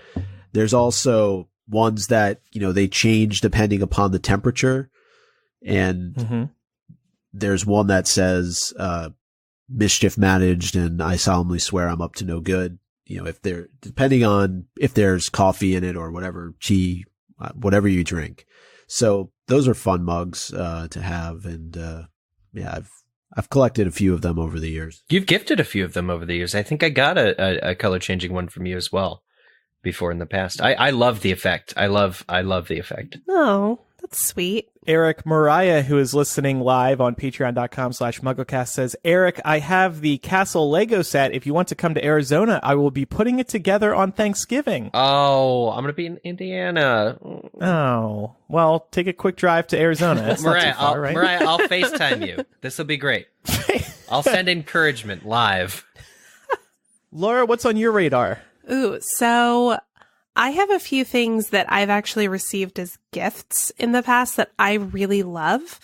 There's also ones that, they change depending upon the temperature. And there's one that says, mischief managed, and I solemnly swear I'm up to no good. Depending on if there's coffee in it or whatever, tea, whatever you drink. So those are fun mugs to have, and I've collected a few of them over the years. You've gifted a few of them over the years. I think I got a color changing one from you as well before in the past. I love the effect. I love the effect. Oh, that's sweet. Eric Mariah, who is listening live on patreon.com/MuggleCast, says, Eric, I have the Castle Lego set. If you want to come to Arizona, I will be putting it together on Thanksgiving. Oh, I'm going to be in Indiana. Oh, well, take a quick drive to Arizona. That's not too far, right? Mariah, I'll FaceTime you. This will be great. I'll send encouragement live. Laura, what's on your radar? Ooh, so I have a few things that I've actually received as gifts in the past that I really love.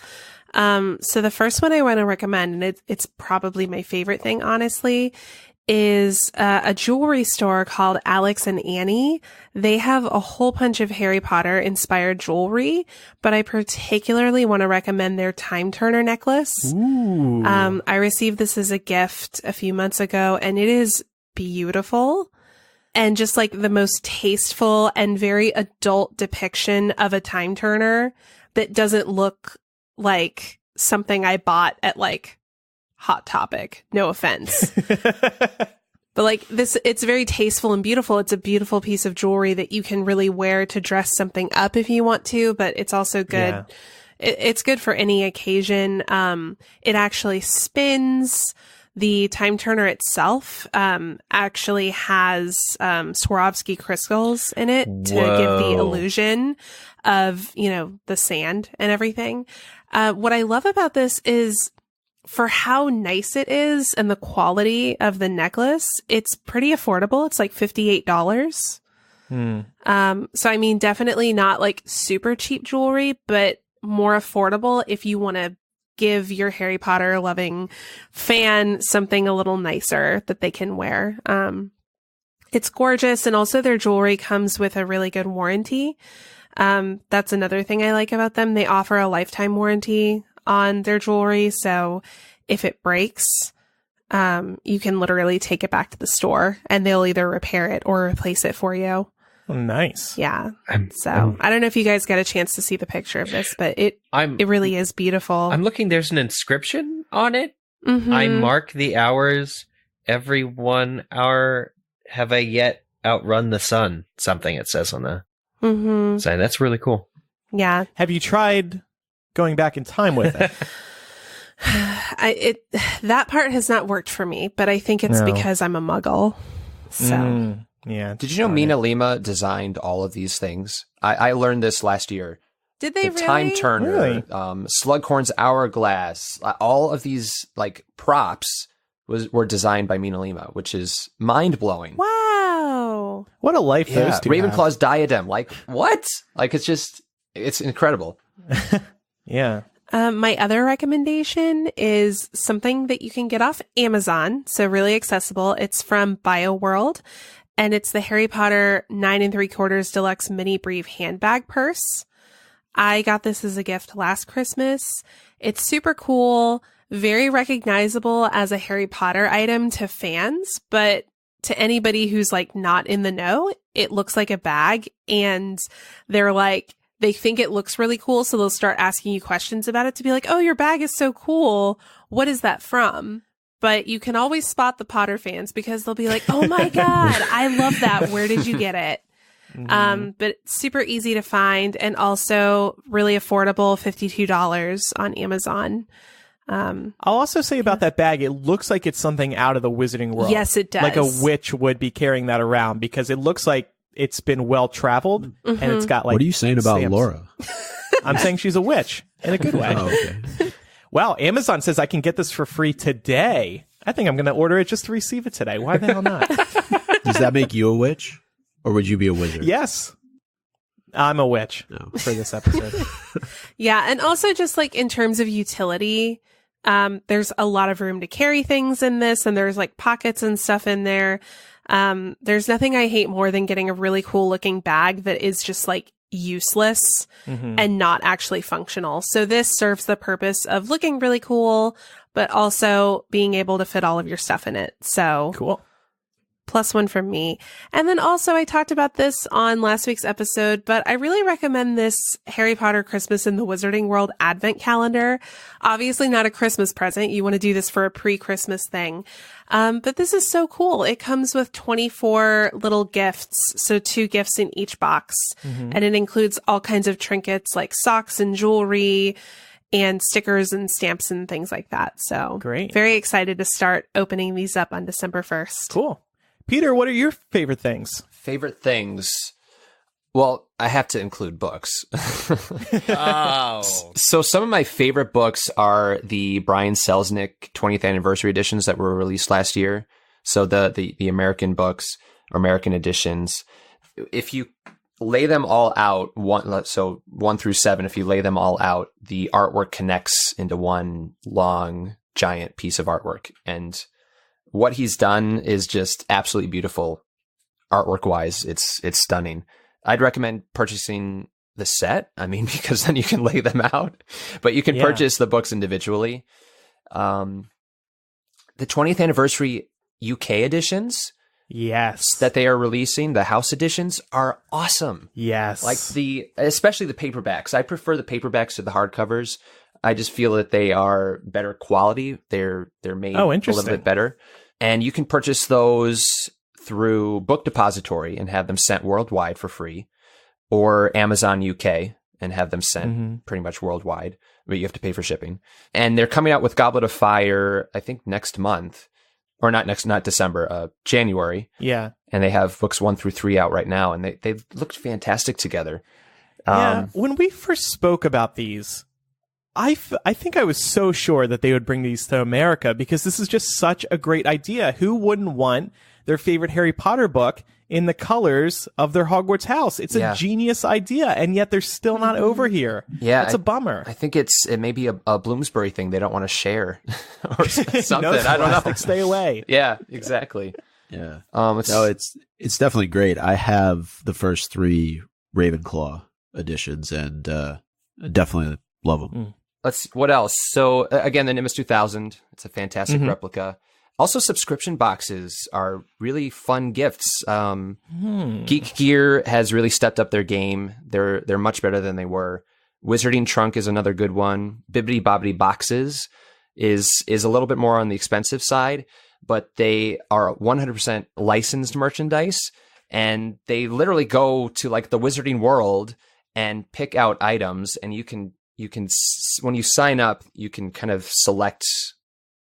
So the first one I want to recommend, and it's probably my favorite thing, honestly, is a jewelry store called Alex and Annie. They have a whole bunch of Harry Potter inspired jewelry, but I particularly want to recommend their Time Turner necklace. Ooh. I received this as a gift a few months ago, and it is beautiful. And just like the most tasteful and very adult depiction of a time turner that doesn't look like something I bought at like Hot Topic. No offense. But like this, it's very tasteful and beautiful. It's a beautiful piece of jewelry that you can really wear to dress something up if you want to, but it's also good. Yeah. It's good for any occasion. It actually spins. The time turner itself actually has Swarovski crystals in it to give the illusion of, you know, the sand and everything. What I love about this is for how nice it is and the quality of the necklace, it's pretty affordable. It's like $58. So, I mean, definitely not like super cheap jewelry, but more affordable if you want to give your Harry Potter loving fan something a little nicer that they can wear. It's gorgeous. And also their jewelry comes with a really good warranty. That's another thing I like about them. They offer a lifetime warranty on their jewelry. So if it breaks, you can literally take it back to the store and they'll either repair it or replace it for you. Oh, nice. Yeah. So I don't know if you guys got a chance to see the picture of this, but it really is beautiful. I'm looking, there's an inscription on it. Mm-hmm. I mark the hours. Every 1 hour have I yet outrun the sun. Something it says on the sign. That's really cool. Yeah. Have you tried going back in time with it? That part has not worked for me, but I think it's because I'm a muggle. So yeah. Did you know Mina Lima designed all of these things? I learned this last year. Did they The Time Turner, Really? Slughorn's Hourglass, all of these like props were designed by Mina Lima, which is mind blowing. Wow. What a life those two have. Ravenclaw's diadem, like what? Like it's incredible. Yeah. My other recommendation is something that you can get off Amazon. So really accessible. It's from Bioworld and it's the Harry Potter 9 3/4 Deluxe Mini Brief handbag purse. I got this as a gift last Christmas. It's super cool, very recognizable as a Harry Potter item to fans, but to anybody who's like not in the know, it looks like a bag and they're like, they think it looks really cool. So they'll start asking you questions about it to be like, oh, your bag is so cool. What is that from? But you can always spot the Potter fans because they'll be like, oh my God, I love that. Where did you get it? But it's super easy to find and also really affordable, $52 on Amazon. I'll also say about that bag, it looks like it's something out of the Wizarding World. Yes, it does. Like a witch would be carrying that around because it looks like it's been well traveled and it's got like. What are you saying about stamps. Laura? I'm saying she's a witch in a good way. Oh, okay. Wow, Amazon says I can get this for free today. I think I'm going to order it just to receive it today. Why the hell not? Does that make you a witch? Or would you be a wizard? Yes. I'm a witch for this episode. Yeah. And also just like in terms of utility, there's a lot of room to carry things in this and there's like pockets and stuff in there. There's nothing I hate more than getting a really cool looking bag that is just like useless and not actually functional. So this serves the purpose of looking really cool, but also being able to fit all of your stuff in it. So Cool. +1 from me. And then also I talked about this on last week's episode, but I really recommend this Harry Potter Christmas in the Wizarding World advent calendar. Obviously not a Christmas present. You want to do this for a pre-Christmas thing. But this is so cool. It comes with 24 little gifts. So 2 gifts in each box. And it includes all kinds of trinkets like socks and jewelry and stickers and stamps and things like that. So Great. Very excited to start opening these up on December 1st. Cool. Peter, what are your favorite things? Favorite things? Well, I have to include books. Oh. So some of my favorite books are the Brian Selznick 20th anniversary editions that were released last year. So the American books, or American editions. If you lay them all out, 1 through 7, if you lay them all out, the artwork connects into one long, giant piece of artwork. And what he's done is just absolutely beautiful artwork wise. It's stunning. I'd recommend purchasing the set. I mean, because then you can lay them out, but you can purchase the books individually. The 20th anniversary UK editions, Yes. that they are releasing, the house editions, are awesome. Yes. Like especially the paperbacks. I prefer the paperbacks to the hardcovers. I just feel that they are better quality. They're made a little bit better. And you can purchase those through Book Depository and have them sent worldwide for free, or Amazon UK and have them sent pretty much worldwide, but you have to pay for shipping. And they're coming out with Goblet of Fire, I think next month, or not December, January. Yeah. And they have books 1 through 3 out right now, and they looked fantastic together. When we first spoke about these, I think I was so sure that they would bring these to America because this is just such a great idea. Who wouldn't want their favorite Harry Potter book in the colors of their Hogwarts house? It's a genius idea, and yet they're still not over here. Yeah, it's a bummer. I think it may be a Bloomsbury thing they don't want to share or something. No, I don't know. Stay away. Yeah, exactly. Yeah. It's definitely great. I have the first 3 Ravenclaw editions and definitely love them. What else? So again, the Nimbus 2000. It's a fantastic replica. Also, subscription boxes are really fun gifts. Geek Gear has really stepped up their game. They're much better than they were. Wizarding Trunk is another good one. Bibbidi Bobbidi Boxes is a little bit more on the expensive side, but they are 100% licensed merchandise, and they literally go to like the Wizarding World and pick out items, and you can when you sign up, you can kind of select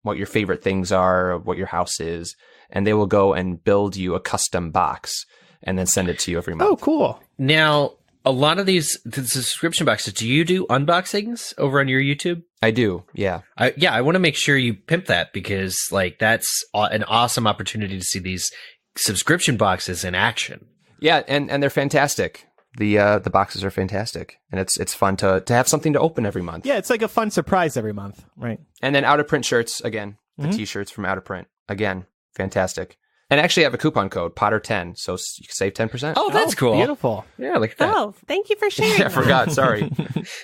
what your favorite things are, what your house is, and they will go and build you a custom box and then send it to you every month. Oh, cool. Now, a lot of the subscription boxes, do you do unboxings over on your YouTube? I do, yeah. I want to make sure you pimp that because like that's an awesome opportunity to see these subscription boxes in action. Yeah, and they're fantastic. The boxes are fantastic, and it's fun to have something to open every month. Yeah, it's like a fun surprise every month, right? And then out of print shirts again, the t-shirts from out of print again, fantastic. And actually, I have a coupon code Potter10, so you can save 10%. Oh, that's cool. Beautiful. Yeah, look at that. Oh, thank you for sharing. I forgot. Sorry,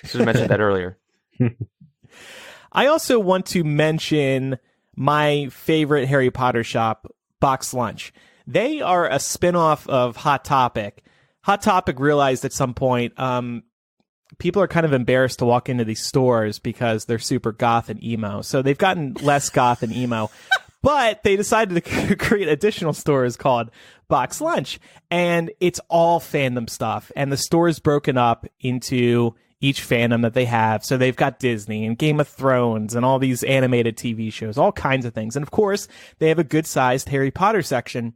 should have mentioned that earlier. I also want to mention my favorite Harry Potter shop, Box Lunch. They are a spinoff of Hot Topic. Hot Topic realized at some point people are kind of embarrassed to walk into these stores because they're super goth and emo. So they've gotten less goth and emo. But they decided to create additional stores called Box Lunch. And it's all fandom stuff. And the store is broken up into each fandom that they have. So they've got Disney and Game of Thrones and all these animated TV shows, all kinds of things. And of course, they have a good-sized Harry Potter section.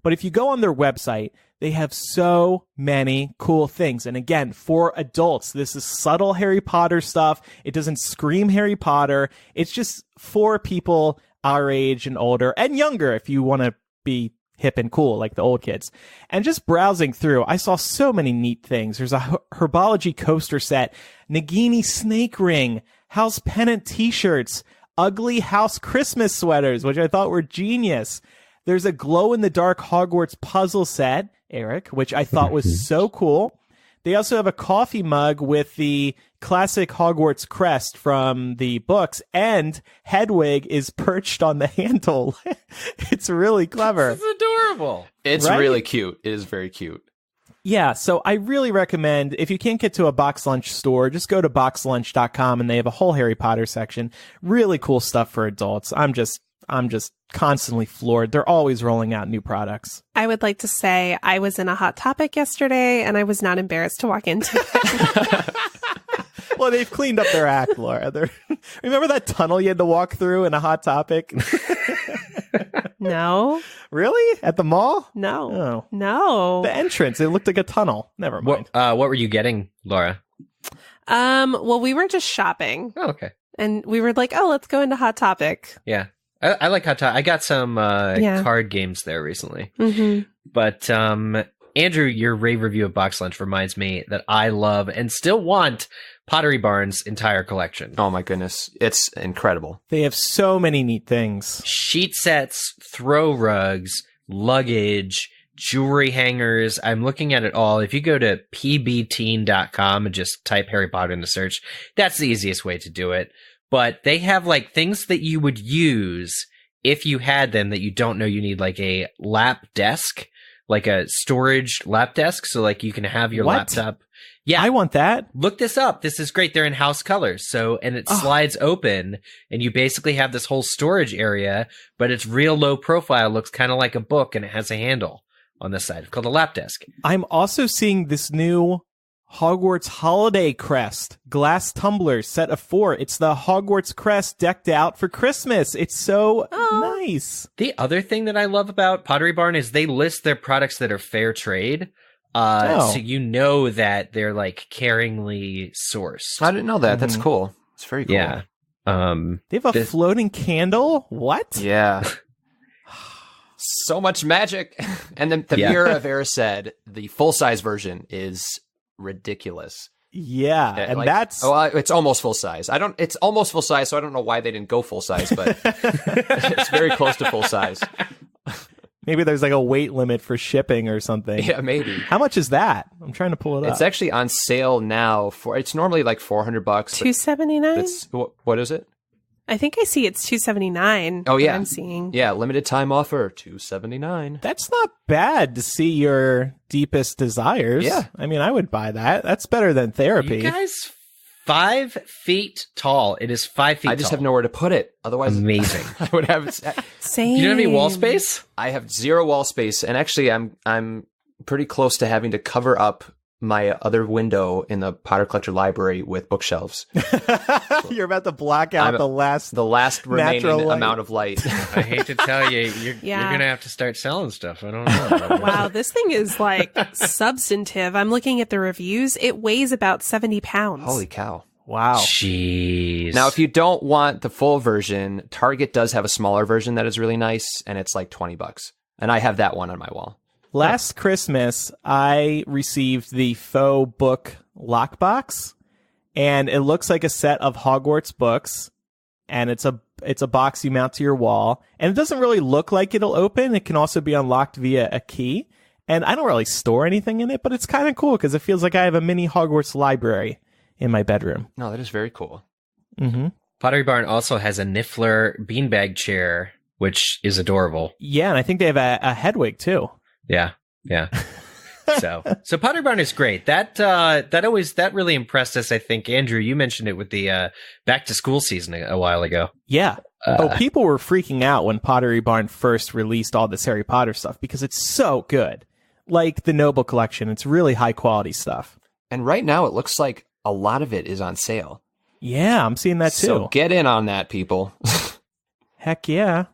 But if you go on their website, they have so many cool things. And again, for adults, this is subtle Harry Potter stuff. It doesn't scream Harry Potter. It's just for people our age and older and younger if you want to be hip and cool like the old kids. And just browsing through, I saw so many neat things. There's a herbology coaster set, Nagini snake ring, house pennant t-shirts, ugly house Christmas sweaters, which I thought were genius. There's a glow-in-the-dark Hogwarts puzzle set, Eric, which I thought was so cool. They also have a coffee mug with the classic Hogwarts crest from the books, and Hedwig is perched on the handle. It's really clever. It's adorable. It's right? really cute. It is very cute. Yeah, so I really recommend, if you can't get to a Box Lunch store, just go to boxlunch.com, and they have a whole Harry Potter section. Really cool stuff for adults. I'm just constantly floored. They're always rolling out new products. I would like to say I was in a Hot Topic yesterday, and I was not embarrassed to walk into it. Well, they've cleaned up their act, Laura. Remember that tunnel you had to walk through in a Hot Topic? No. Really? At the mall? No. Oh. No. The entrance, it looked like a tunnel. Never mind. What were you getting, Laura? Well, we were just shopping. Oh, okay. And we were like, oh, let's go into Hot Topic. Yeah. I like Hot Topic. I got some card games there recently. Mm-hmm. But Andrew, your rave review of Box Lunch reminds me that I love and still want Pottery Barn's entire collection. Oh my goodness. It's incredible. They have so many neat things. Sheet sets, throw rugs, luggage, jewelry hangers. I'm looking at it all. If you go to pbteen.com and just type Harry Potter in the search, that's the easiest way to do it. But they have like things that you would use if you had them that you don't know you need, like a lap desk, like a storage lap desk. So like you can have your laptop. Yeah. I want that. Look this up. This is great. They're in house colors. So, and it slides open and you basically have this whole storage area, but it's real low profile. Looks kind of like a book and it has a handle on the side. It's called a lap desk. I'm also seeing this new Hogwarts holiday crest, glass tumbler, set of 4. It's the Hogwarts crest decked out for Christmas. It's so nice. The other thing that I love about Pottery Barn is they list their products that are fair trade. So you know that they're like caringly sourced. I didn't know that. That's cool. It's very cool. Yeah. They have a floating candle? What? Yeah. So much magic. And the Mirror of Erised, the full-size version, is ridiculous. Yeah, and like, that's it's almost full size. It's almost full size, so I don't know why they didn't go full size, but it's very close to full size. Maybe there's like a weight limit for shipping or something. Yeah, maybe. How much is that? I'm trying to pull it up. It's actually on sale now it's normally like $400. $279. What is it? I think I see it's $279. Oh yeah, I'm seeing. Yeah, limited time offer, $279. That's not bad to see your deepest desires. Yeah, I mean, I would buy that. That's better than therapy. You guys, 5 feet tall. It is 5 feet tall. I just have nowhere to put it. Otherwise, amazing. I would have. Same. You don't have any wall space? I have 0 wall space, and actually, I'm pretty close to having to cover up my other window in the Potter Collector library with bookshelves. You're about to block out the last remaining amount of light. I hate to tell you, you're going to have to start selling stuff. I don't know. Wow, this thing is like substantive. I'm looking at the reviews. It weighs about 70 pounds. Holy cow. Wow. Jeez. Now, if you don't want the full version, Target does have a smaller version that is really nice, and it's like $20. And I have that one on my wall. Last Christmas, I received the faux book lockbox, and it looks like a set of Hogwarts books, and it's a box you mount to your wall, and it doesn't really look like it'll open. It can also be unlocked via a key, and I don't really store anything in it, but it's kind of cool because it feels like I have a mini Hogwarts library in my bedroom. No, that is very cool. Mm-hmm. Pottery Barn also has a Niffler beanbag chair, which is adorable. Yeah, and I think they have a Hedwig too. Yeah. So Pottery Barn is great. That really impressed us. I think Andrew, you mentioned it with the back to school season a while ago. Yeah. People were freaking out when Pottery Barn first released all this Harry Potter stuff because it's so good. Like the Noble Collection, it's really high quality stuff. And right now, it looks like a lot of it is on sale. Yeah, I'm seeing that too. So get in on that, people. Heck yeah.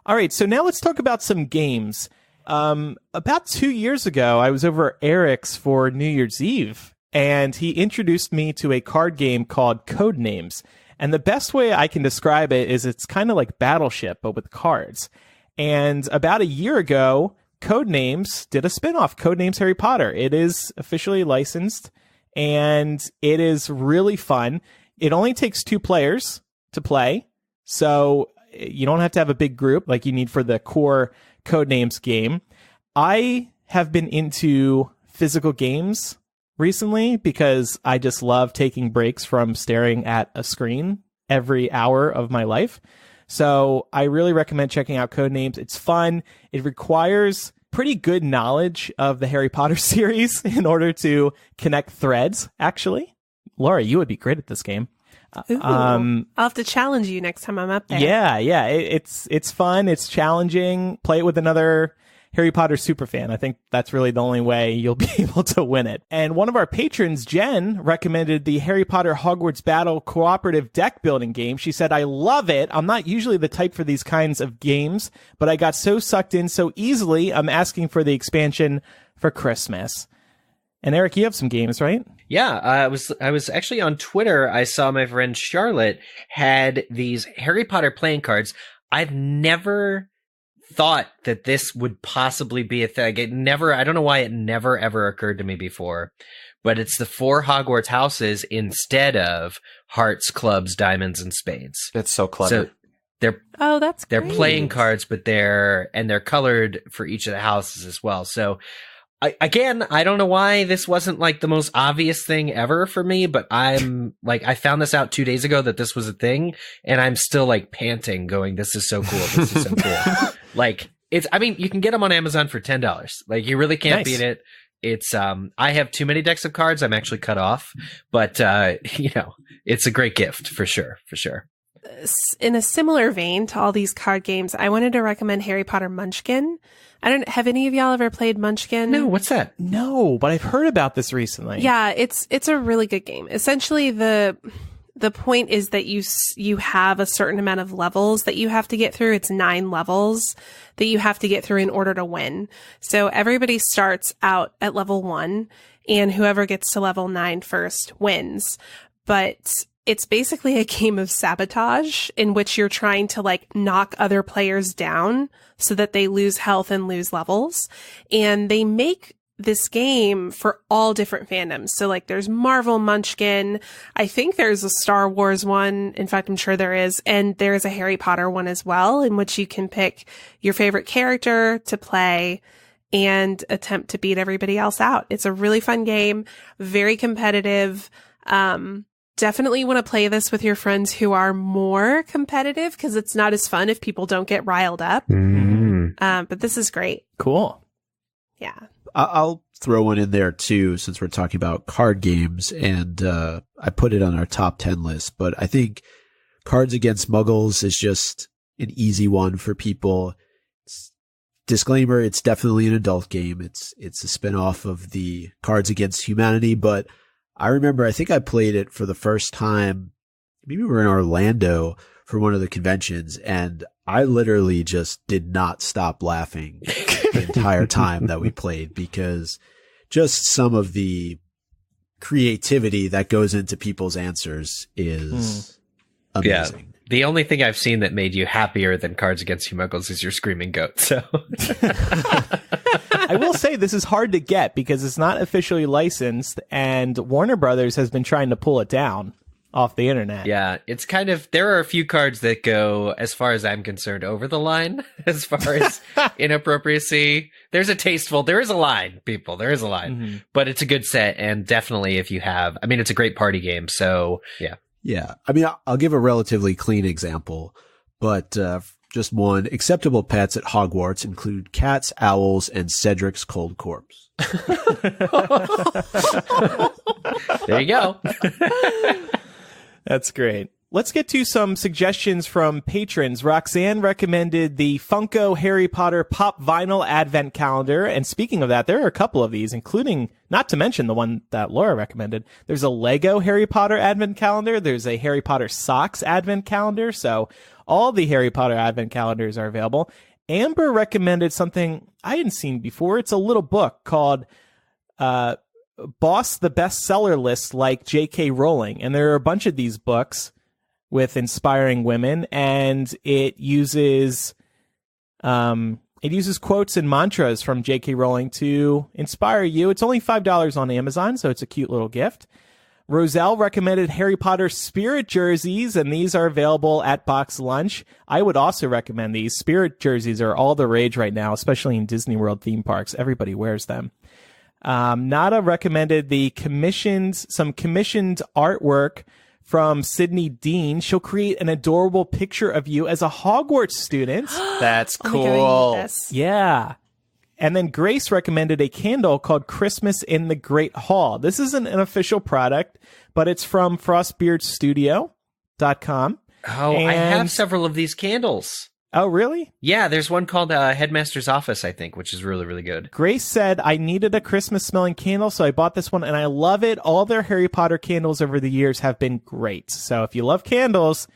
All right, so now let's talk about some games. About 2 years ago, I was over at Eric's for New Year's Eve, and he introduced me to a card game called Codenames. And the best way I can describe it is it's kind of like Battleship, but with cards. And about a year ago, Codenames did a spinoff, Codenames Harry Potter. It is officially licensed, and it is really fun. It only takes 2 players to play, so you don't have to have a big group like you need for the core Codenames game. I have been into physical games recently because I just love taking breaks from staring at a screen every hour of my life. So I really recommend checking out Codenames. It's fun. It requires pretty good knowledge of the Harry Potter series in order to connect threads, actually. Laura, you would be great at this game. Ooh, I'll have to challenge you next time I'm up there. Yeah. It's fun. It's challenging. Play it with another Harry Potter superfan. I think that's really the only way you'll be able to win it. And one of our patrons, Jen, recommended the Harry Potter Hogwarts Battle cooperative deck building game. She said, I love it. I'm not usually the type for these kinds of games, but I got so sucked in so easily, I'm asking for the expansion for Christmas. And Eric, you have some games, right? Yeah, I was actually on Twitter. I saw my friend Charlotte had these Harry Potter playing cards. I've never thought that this would possibly be a thing. I don't know why it never ever occurred to me before, but it's the 4 Hogwarts houses instead of hearts, clubs, diamonds, and spades. It's so clever. So they're great. playing cards, but they're colored for each of the houses as well. So I don't know why this wasn't like the most obvious thing ever for me, but I'm like, I found this out 2 days ago that this was a thing, and I'm still like panting going, this is so cool. This is so cool. Like you can get them on Amazon for $10. Like you really can't beat it. it's I have too many decks of cards. I'm actually cut off, but it's a great gift for sure. In a similar vein to all these card games, I wanted to recommend Harry Potter Munchkin. Have any of y'all ever played Munchkin? No, what's that? No, but I've heard about this recently. Yeah, it's a really good game. Essentially, the point is that you have a certain amount of levels that you have to get through. It's 9 levels that you have to get through in order to win. So everybody starts out at level 1, and whoever gets to level 9 first wins. But it's basically a game of sabotage in which you're trying to like knock other players down so that they lose health and lose levels. And they make this game for all different fandoms. So like there's Marvel Munchkin. I think there's a Star Wars one. In fact, I'm sure there is. And there's a Harry Potter one as well, in which you can pick your favorite character to play and attempt to beat everybody else out. It's a really fun game, very competitive. Definitely want to play this with your friends who are more competitive because it's not as fun if people don't get riled up. But this is great. Cool. Yeah. I'll throw one in there too, since we're talking about card games, and I put it on our top 10 list, but I think Cards Against Muggles is just an easy one for people. Disclaimer, it's definitely an adult game. It's a spinoff of the Cards Against Humanity, but I remember, I think I played it for the first time, maybe we were in Orlando for one of the conventions, and I literally just did not stop laughing the entire time that we played, because just some of the creativity that goes into people's answers is amazing. Yeah. The only thing I've seen that made you happier than Cards Against Muggles is your screaming goat. So I will say this is hard to get because it's not officially licensed, and Warner Brothers has been trying to pull it down off the internet. Yeah, it's kind of, there are a few cards that go, as far as I'm concerned, over the line as far as inappropriacy. There is a line, people. There is a line. But it's a good set, and definitely if you have, I mean, it's a great party game. So yeah. Yeah. I mean, I'll give a relatively clean example, but just one. Acceptable pets at Hogwarts include cats, owls, and Cedric's cold corpse. There you go. That's great. Let's get to some suggestions from patrons. Roxanne recommended the Funko Harry Potter Pop Vinyl Advent Calendar. And speaking of that, there are a couple of these, including, not to mention the one that Laura recommended. There's a Lego Harry Potter Advent Calendar. There's a Harry Potter Socks Advent Calendar. So all the Harry Potter Advent Calendars are available. Amber recommended something I hadn't seen before. It's a little book called Boss the Bestseller List, like J.K. Rowling. And there are a bunch of these books with inspiring women, and it uses quotes and mantras from J.K. Rowling to inspire you. It's only $5 on Amazon, so it's a cute little gift. Roselle recommended Harry Potter Spirit jerseys, and these are available at Box Lunch. I would also recommend these. Spirit jerseys are all the rage right now, especially in Disney World theme parks. Everybody wears them. Nada recommended some commissioned artwork from Sydney Dean. She'll create an adorable picture of you as a Hogwarts student. That's cool. Oh my God, yes. Yeah. And then Grace recommended a candle called Christmas in the Great Hall. This isn't an official product, but it's from frostbeardstudio.com. Oh, I have several of these candles. Oh, really? Yeah, there's one called Headmaster's Office, I think, which is really, really good. Grace said, I needed a Christmas-smelling candle, so I bought this one, and I love it. All their Harry Potter candles over the years have been great. So if you love candles,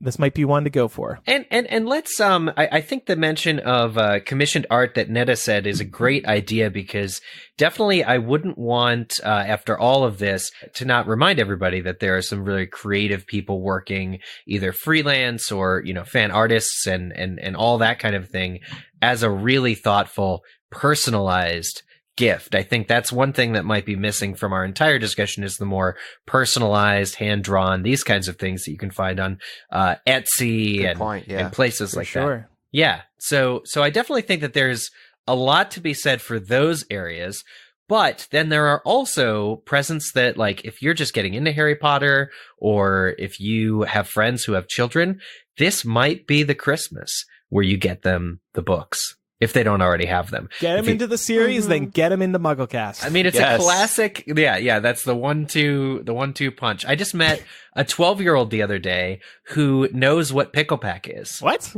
this might be one to go for. And let's, I think the mention of commissioned art that Netta said is a great idea, because definitely I wouldn't want, after all of this, to not remind everybody that there are some really creative people working either freelance or, fan artists and all that kind of thing as a really thoughtful, personalized gift. I think that's one thing that might be missing from our entire discussion, is the more personalized, hand-drawn, these kinds of things that you can find on Etsy and places like that. Yeah. So I definitely think that there's a lot to be said for those areas. But then there are also presents that, like, if you're just getting into Harry Potter, or if you have friends who have children, this might be the Christmas where you get them the books. if they don't already have them. Get them into the series, then get them into MuggleCast. I mean, it's a classic. Yeah. That's the 1-2 punch. I just met a 12-year-old the other day who knows what Pickle Pack is. What?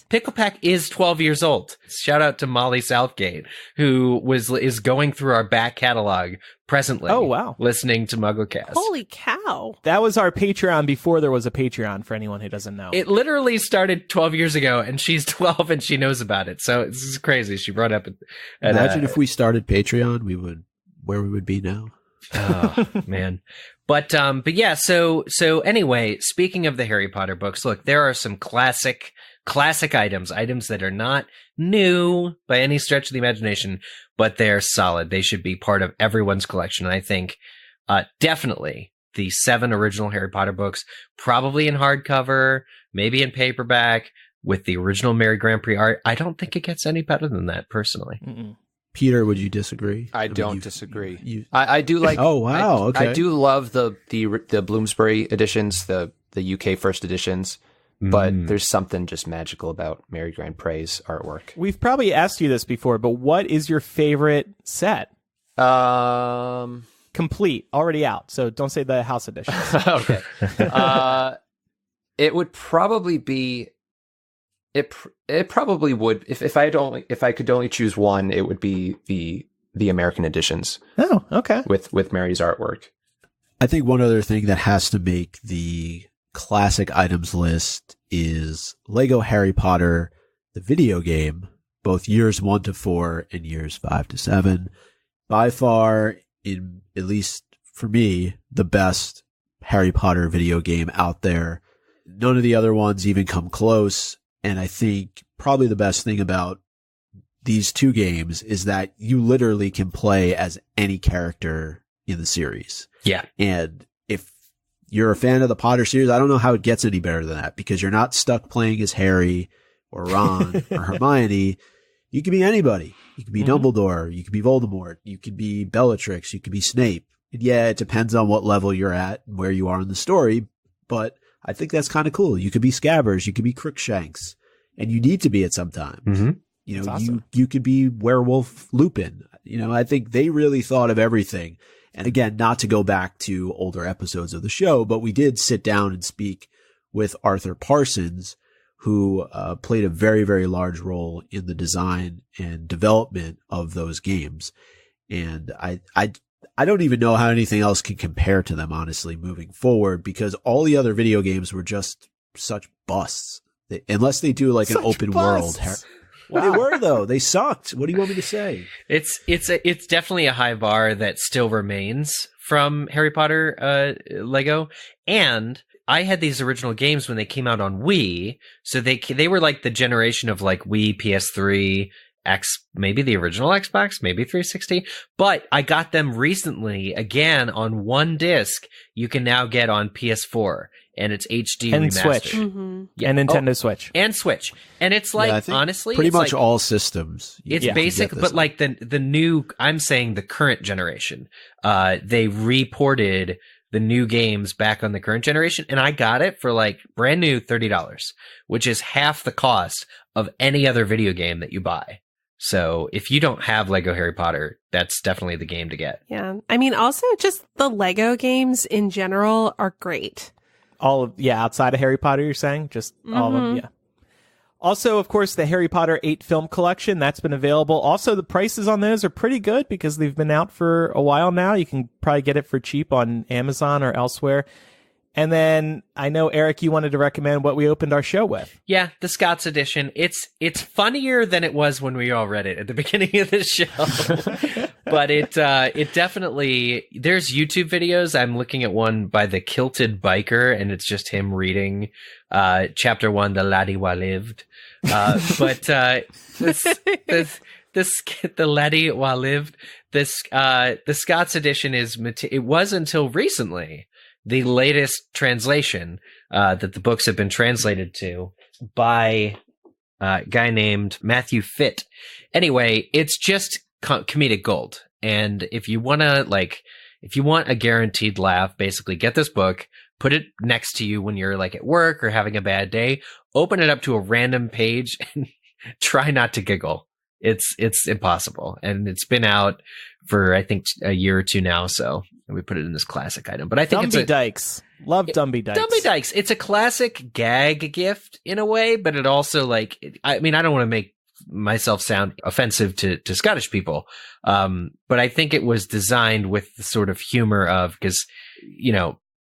Pickle Pack is 12 years old. Shout out to Molly Southgate, who is going through our back catalog presently. Oh, wow. Listening to MuggleCast. Holy cow. That was our Patreon before there was a Patreon, for anyone who doesn't know. It literally started 12 years ago, and she's 12 and she knows about it. So this is crazy. She brought up. Imagine if we started Patreon, where we would be now. Oh man. But yeah, so anyway, speaking of the Harry Potter books, look, there are some classic items that are not new by any stretch of the imagination, but they're solid. They should be part of everyone's collection. And I think definitely the 7 original Harry Potter books, probably in hardcover, maybe in paperback, with the original Mary Grand Prix art. I don't think it gets any better than that, personally. Mm-mm. Peter, would you disagree? I don't disagree. I do like. Oh wow! Okay. I do love the Bloomsbury editions, the UK first editions, but there's something just magical about Mary Grand Prix's artwork. We've probably asked you this before, but what is your favorite set? Complete, already out. So don't say the house edition. Okay. It would probably be. It probably would if I could only choose one, it would be the American editions. Oh, okay. With Mary's artwork. I think one other thing that has to make the classic items list is Lego Harry Potter, the video game, both years 1 to 4 and years 5 to 7. By far, in at least for me, the best Harry Potter video game out there. None of the other ones even come close. And I think probably the best thing about these 2 games is that you literally can play as any character in the series. Yeah. And if you're a fan of the Potter series, I don't know how it gets any better than that, because you're not stuck playing as Harry or Ron or Hermione. You can be anybody. You can be Dumbledore. You can be Voldemort. You can be Bellatrix. You can be Snape. And yeah, it depends on what level you're at and where you are in the story, but I think that's kind of cool. You could be Scabbers, you could be Crookshanks, and you need to be it sometimes. Mm-hmm. You know, awesome. you could be Werewolf Lupin. You know, I think they really thought of everything. And again, not to go back to older episodes of the show, but we did sit down and speak with Arthur Parsons, who played a very, very large role in the design and development of those games. And I don't even know how anything else can compare to them, honestly, moving forward, because all the other video games were just such busts. Unless they do like an open world. Well, they were, though. They sucked. What do you want me to say? It's definitely a high bar that still remains from Harry Potter Lego. And I had these original games when they came out on Wii, so they were like the generation of like Wii, PS3, maybe the original Xbox, maybe 360, but I got them recently again on one disc. You can now get on PS4, and it's HD and remastered. Switch. Mm-hmm. Yeah. And Nintendo Switch. And Switch. And it's like, honestly, pretty much like, all systems. It's basic, but like the new, I'm saying the current generation, they reported the new games back on the current generation, and I got it for like brand new $30, which is half the cost of any other video game that you buy. So if you don't have Lego Harry Potter, that's definitely the game to get. Yeah. I mean, also just the Lego games in general are great. Outside of Harry Potter, you're saying? Just all of them, yeah. Also, of course, the Harry Potter 8 film collection, that's been available. Also, the prices on those are pretty good because they've been out for a while now. You can probably get it for cheap on Amazon or elsewhere. And then I know, Eric, you wanted to recommend what we opened our show with. Yeah, the Scots edition. It's funnier than it was when we all read it at the beginning of the show. But it definitely, there's YouTube videos. I'm looking at one by the Kilted Biker, and it's just him reading chapter 1, The Laddie Wha Lived. But the Laddie Wha Lived, the Scots edition it was until recently the latest translation that the books have been translated to by a guy named Matthew Fitt. Anyway, it's just comedic gold. And if you want a guaranteed laugh, basically get this book, put it next to you when you're like at work or having a bad day, open it up to a random page try not to giggle. It's impossible. And it's been out for, I think, a year or two now. So we put it in this classic item. But I think Dumby Dykes. Love Dumby Dykes. Dumby Dykes. It's a classic gag gift in a way, but it also I mean, I don't want to make myself sound offensive to Scottish people. But I think it was designed with the sort of humor of, because,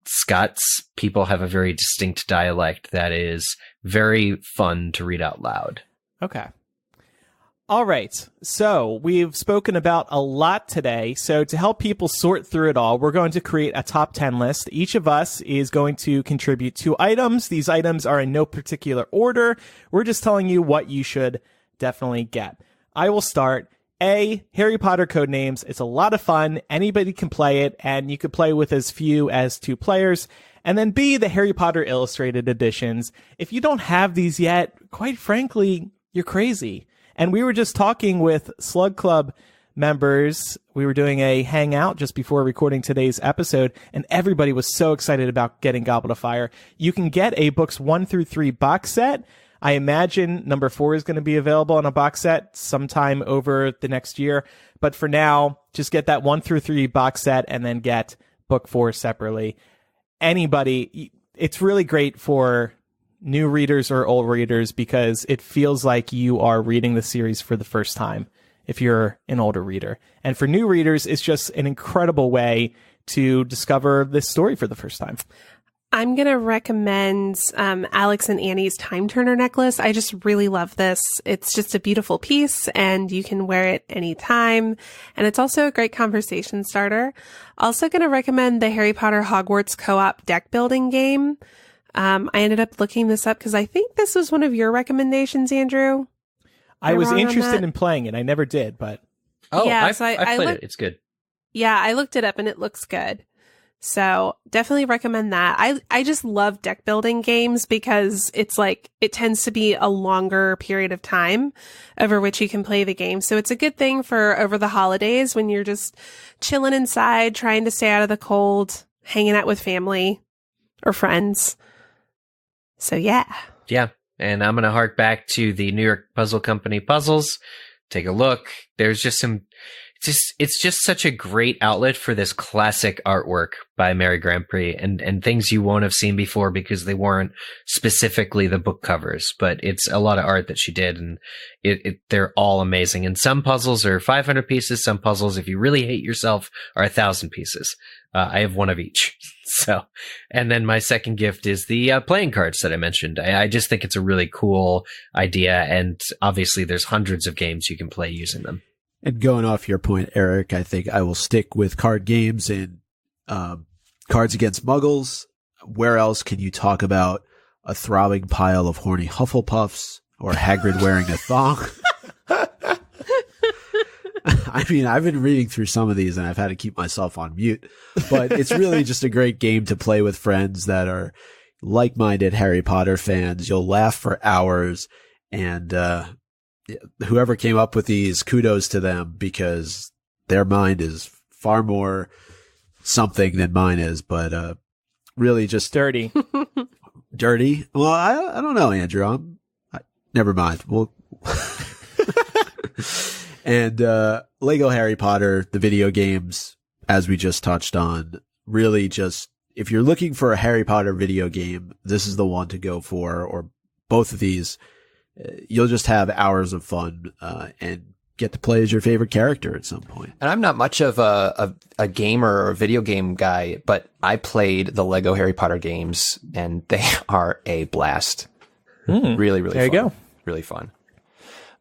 Scots people have a very distinct dialect that is very fun to read out loud. Okay. All right. So we've spoken about a lot today. So to help people sort through it all, we're going to create a top 10 list. Each of us is going to contribute 2 items. These items are in no particular order. We're just telling you what you should definitely get. I will start. A, Harry Potter Codenames. It's a lot of fun. Anybody can play it, and you could play with as few as 2 players. And then B, the Harry Potter Illustrated editions. If you don't have these yet, quite frankly, you're crazy. And we were just talking with Slug Club members. We were doing a hangout just before recording today's episode, and everybody was so excited about getting Goblet of Fire. You can get a books 1 through 3 box set. I imagine number 4 is going to be available on a box set sometime over the next year. But for now, just get that 1 through 3 box set and then get book 4 separately. Anybody, it's really great for new readers or old readers because it feels like you are reading the series for the first time if you're an older reader. And for new readers, it's just an incredible way to discover this story for the first time. I'm going to recommend Alex and Annie's Time Turner necklace. I just really love this. It's just a beautiful piece and you can wear it anytime. And it's also a great conversation starter. Also going to recommend the Harry Potter Hogwarts co-op deck building game. I ended up looking this up because I think this was one of your recommendations, Andrew. I was interested in playing it. I never did, but... I played it. It's good. Yeah, I looked it up and it looks good. So definitely recommend that. I just love deck building games because it's it tends to be a longer period of time over which you can play the game. So it's a good thing for over the holidays when you're just chilling inside, trying to stay out of the cold, hanging out with family or friends. So yeah. Yeah. And I'm going to hark back to the New York Puzzle Company puzzles. Take a look. There's just it's just such a great outlet for this classic artwork by Mary Grand Prix and things you won't have seen before because they weren't specifically the book covers, but it's a lot of art that she did and they're all amazing. And some puzzles are 500 pieces. Some puzzles, if you really hate yourself, are 1,000 pieces. I have one of each. So, and then my second gift is the playing cards that I mentioned. I just think it's a really cool idea. And obviously there's hundreds of games you can play using them. And going off your point, Eric, I think I will stick with card games and Cards Against Muggles. Where else can you talk about a throbbing pile of horny Hufflepuffs or Hagrid wearing a thong? I mean, I've been reading through some of these and I've had to keep myself on mute, but it's really just a great game to play with friends that are like-minded Harry Potter fans. You'll laugh for hours, and whoever came up with these, kudos to them because their mind is far more something than mine is, but really just dirty. Dirty? Well, I don't know, Andrew. Never mind. Well, and Lego Harry Potter, the video games, as we just touched on, really just, if you're looking for a Harry Potter video game, this is the one to go for, or both of these. You'll just have hours of fun and get to play as your favorite character at some point. And I'm not much of a gamer or a video game guy, but I played the Lego Harry Potter games, and they are a blast. Really, really there fun. You go. Really fun.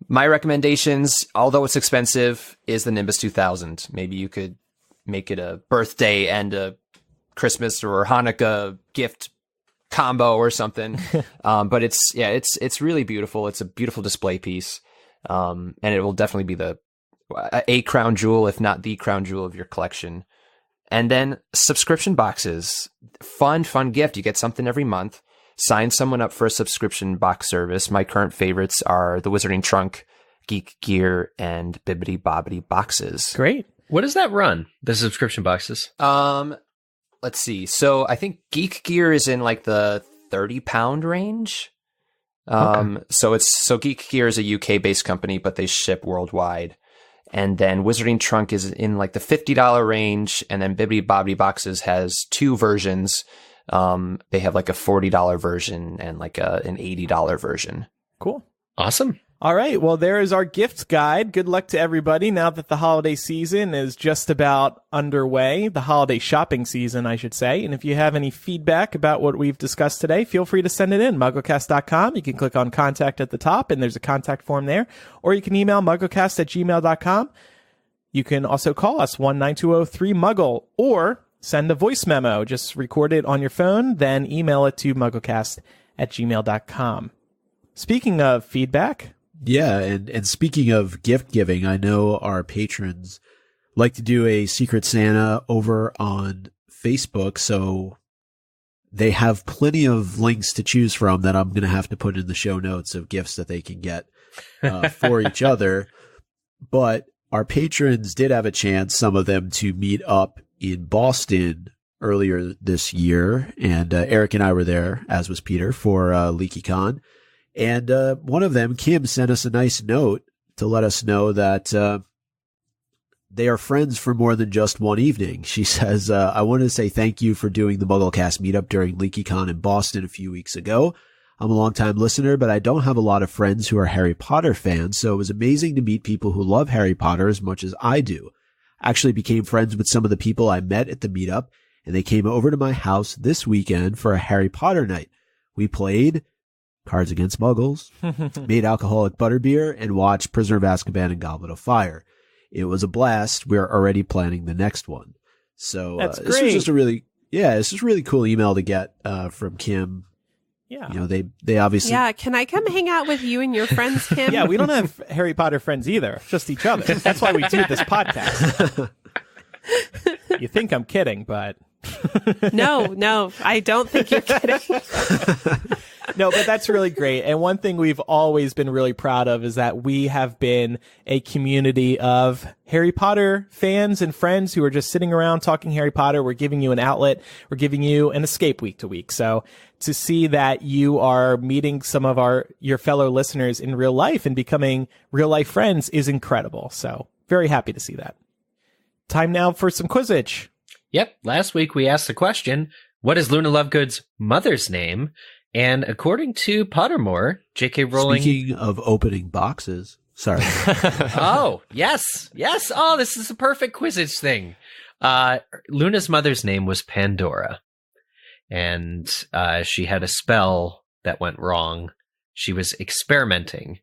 My recommendations, although it's expensive, is the Nimbus 2000. Maybe you could make it a birthday and a Christmas or Hanukkah gift combo or something. But it's really beautiful. It's a beautiful display piece. And it will definitely be a crown jewel, if not the crown jewel of your collection. And then subscription boxes, fun gift. You get something every month. Sign someone up for a subscription box service. My current favorites are the Wizarding Trunk, Geek Gear, and Bibbidi Bobbidi boxes. Great. What does that run, the subscription boxes? Let's see. So I think Geek Gear is in like the £30 range. So Geek Gear is a UK based company, but they ship worldwide. And then Wizarding Trunk is in like the $50 range, and then Bibbidi Bobbidi Boxes has two versions. They have like a $40 version and like an $80 version. Cool. Awesome. All right. Well, there is our gift guide. Good luck to everybody now that the holiday season is just about underway. The holiday shopping season, I should say. And if you have any feedback about what we've discussed today, feel free to send it in. MuggleCast.com. You can click on contact at the top and there's a contact form there. Or you can email MuggleCast@gmail.com. You can also call us 1-920-3-MUGGLE or send a voice memo. Just record it on your phone, then email it to MuggleCast@gmail.com. Speaking of feedback... Yeah, and speaking of gift giving, I know our patrons like to do a Secret Santa over on Facebook, so they have plenty of links to choose from that I'm going to have to put in the show notes of gifts that they can get for each other. But our patrons did have a chance, some of them, to meet up in Boston earlier this year, and Eric and I were there, as was Peter, for LeakyCon. And one of them, Kim, sent us a nice note to let us know that they are friends for more than just one evening. She says, I wanted to say thank you for doing the MuggleCast meetup during LeakyCon in Boston a few weeks ago. I'm a longtime listener, but I don't have a lot of friends who are Harry Potter fans, so it was amazing to meet people who love Harry Potter as much as I do. I actually became friends with some of the people I met at the meetup, and they came over to my house this weekend for a Harry Potter night. We played Cards Against Muggles, made alcoholic butterbeer, and watched Prisoner of Azkaban and Goblet of Fire. It was a blast. We're already planning the next one. So this was just this is a really cool email to get from Kim. Yeah. You know, they obviously... Yeah, can I come hang out with you and your friends, Kim? Yeah, we don't have Harry Potter friends either, just each other. That's why we do this podcast. You think I'm kidding, but... No, I don't think you're kidding. No, but that's really great. And one thing we've always been really proud of is that we have been a community of Harry Potter fans and friends who are just sitting around talking Harry Potter. We're giving you an outlet. We're giving you an escape week to week. So to see that you are meeting some of your fellow listeners in real life and becoming real life friends is incredible. So very happy to see that. Time now for some Quizzitch. Yep. Last week we asked the question, what is Luna Lovegood's mother's name? And according to Pottermore, J.K. Rowling... Speaking of opening boxes... Sorry. Oh, yes. Yes. Oh, this is a perfect Quizzitch thing. Luna's mother's name was Pandora. And she had a spell that went wrong. She was experimenting.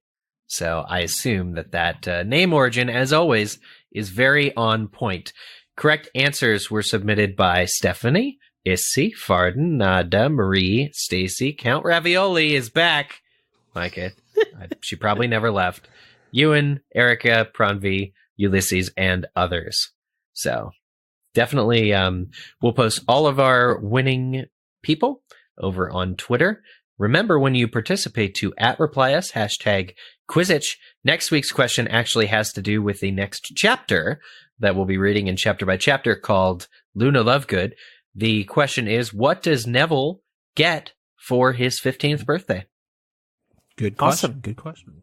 So I assume that name origin, as always, is very on point. Correct answers were submitted by Stephanie, Issy, Farden, Nada, Marie, Stacy. Count Ravioli is back. Micah. She probably never left. Ewan, Erica, Pranvi, Ulysses, and others. So definitely we'll post all of our winning people over on Twitter. Remember, when you participate, to @replyus, #Quizzitch. Next week's question actually has to do with the next chapter that we'll be reading in chapter by chapter, called Luna Lovegood. The question is, what does Neville get for his 15th birthday? Good question. Awesome. Good question.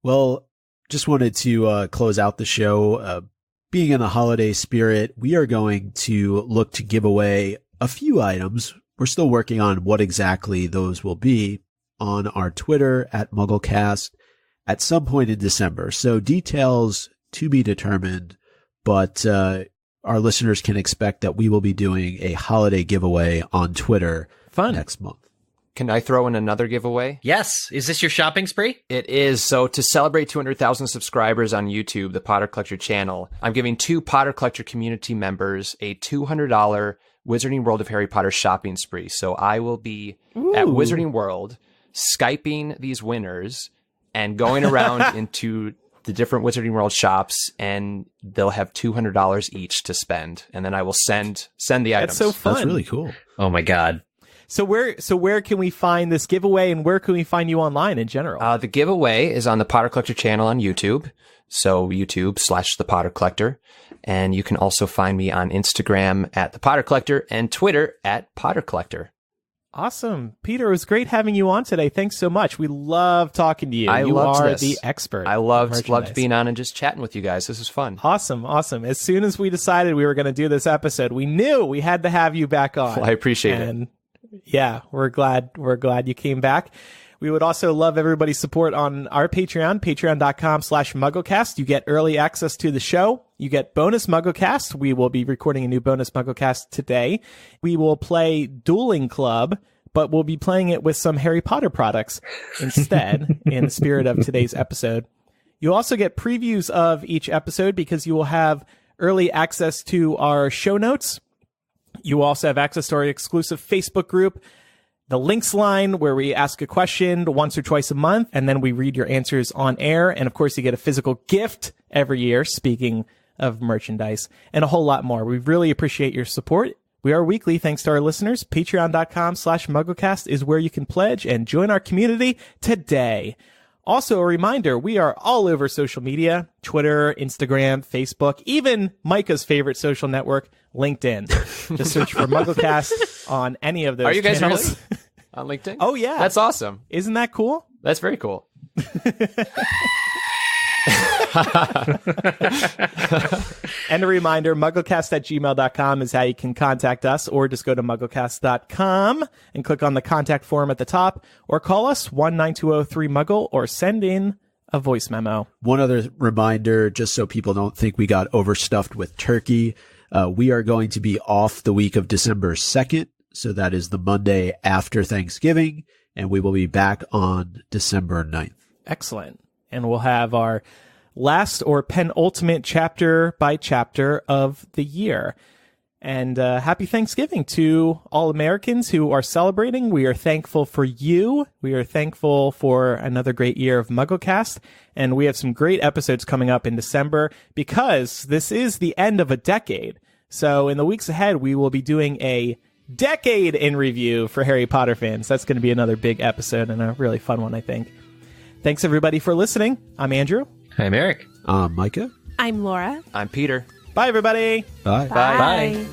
Well, just wanted to close out the show. Being in the holiday spirit, we are going to look to give away a few items. We're still working on what exactly those will be on our Twitter @MuggleCast at some point in December. So details to be determined, but our listeners can expect that we will be doing a holiday giveaway on Twitter next month. Can I throw in another giveaway? Yes. Is this your shopping spree? It is. So to celebrate 200,000 subscribers on YouTube, the Potter Collector channel, I'm giving 2 Potter Collector community members a $200 Wizarding World of Harry Potter shopping spree. So I will be at Wizarding World Skyping these winners and going around into the different Wizarding World shops, and they'll have $200 each to spend. And then I will send the items. That's so fun. That's really cool. Oh my God. So where can we find this giveaway, and where can we find you online in general? The giveaway is on the Potter Collector channel on YouTube. So YouTube/The Potter Collector. And you can also find me on Instagram @The Potter Collector and Twitter @Potter Collector. Awesome. Peter, it was great having you on today. Thanks so much. We love talking to you. You are the expert. I loved being on and just chatting with you guys. This was fun. Awesome. As soon as we decided we were going to do this episode, we knew we had to have you back on. Well, I appreciate it. Yeah, we're glad you came back. We would also love everybody's support on our Patreon, patreon.com/MuggleCast. You get early access to the show. You get bonus MuggleCast. We will be recording a new bonus MuggleCast today. We will play Dueling Club, but we'll be playing it with some Harry Potter products instead in the spirit of today's episode. You'll also get previews of each episode because you will have early access to our show notes. You will also have access to our exclusive Facebook group, the Links line, where we ask a question once or twice a month, and then we read your answers on air. And of course, you get a physical gift every year, speaking of merchandise, and a whole lot more. We really appreciate your support. We are weekly, thanks to our listeners. Patreon.com/MuggleCast is where you can pledge and join our community today. Also, a reminder, we are all over social media, Twitter, Instagram, Facebook, even Micah's favorite social network, LinkedIn. Just search for MuggleCast on any of those channels. Are you guys channels. really on LinkedIn? Oh, yeah. That's awesome. Isn't that cool? That's very cool. And a reminder, MuggleCast@gmail.com is how you can contact us, or just go to MuggleCast.com and click on the contact form at the top, or call us 1-920-3-MUGGLE, or send in a voice memo. One other reminder, just so people don't think we got overstuffed with turkey, we are going to be off the week of December 2nd, so that is the Monday after Thanksgiving, and we will be back on December 9th. Excellent. And we'll have our last or penultimate chapter by chapter of the year. And happy Thanksgiving to all Americans who are celebrating. We are thankful for you. We are thankful for another great year of MuggleCast. And we have some great episodes coming up in December because this is the end of a decade. So in the weeks ahead, we will be doing a decade in review for Harry Potter fans. That's going to be another big episode and a really fun one, I think. Thanks, everybody, for listening. I'm Andrew. I'm Eric. I'm Micah. I'm Laura. I'm Peter. Bye, everybody. Bye. Bye.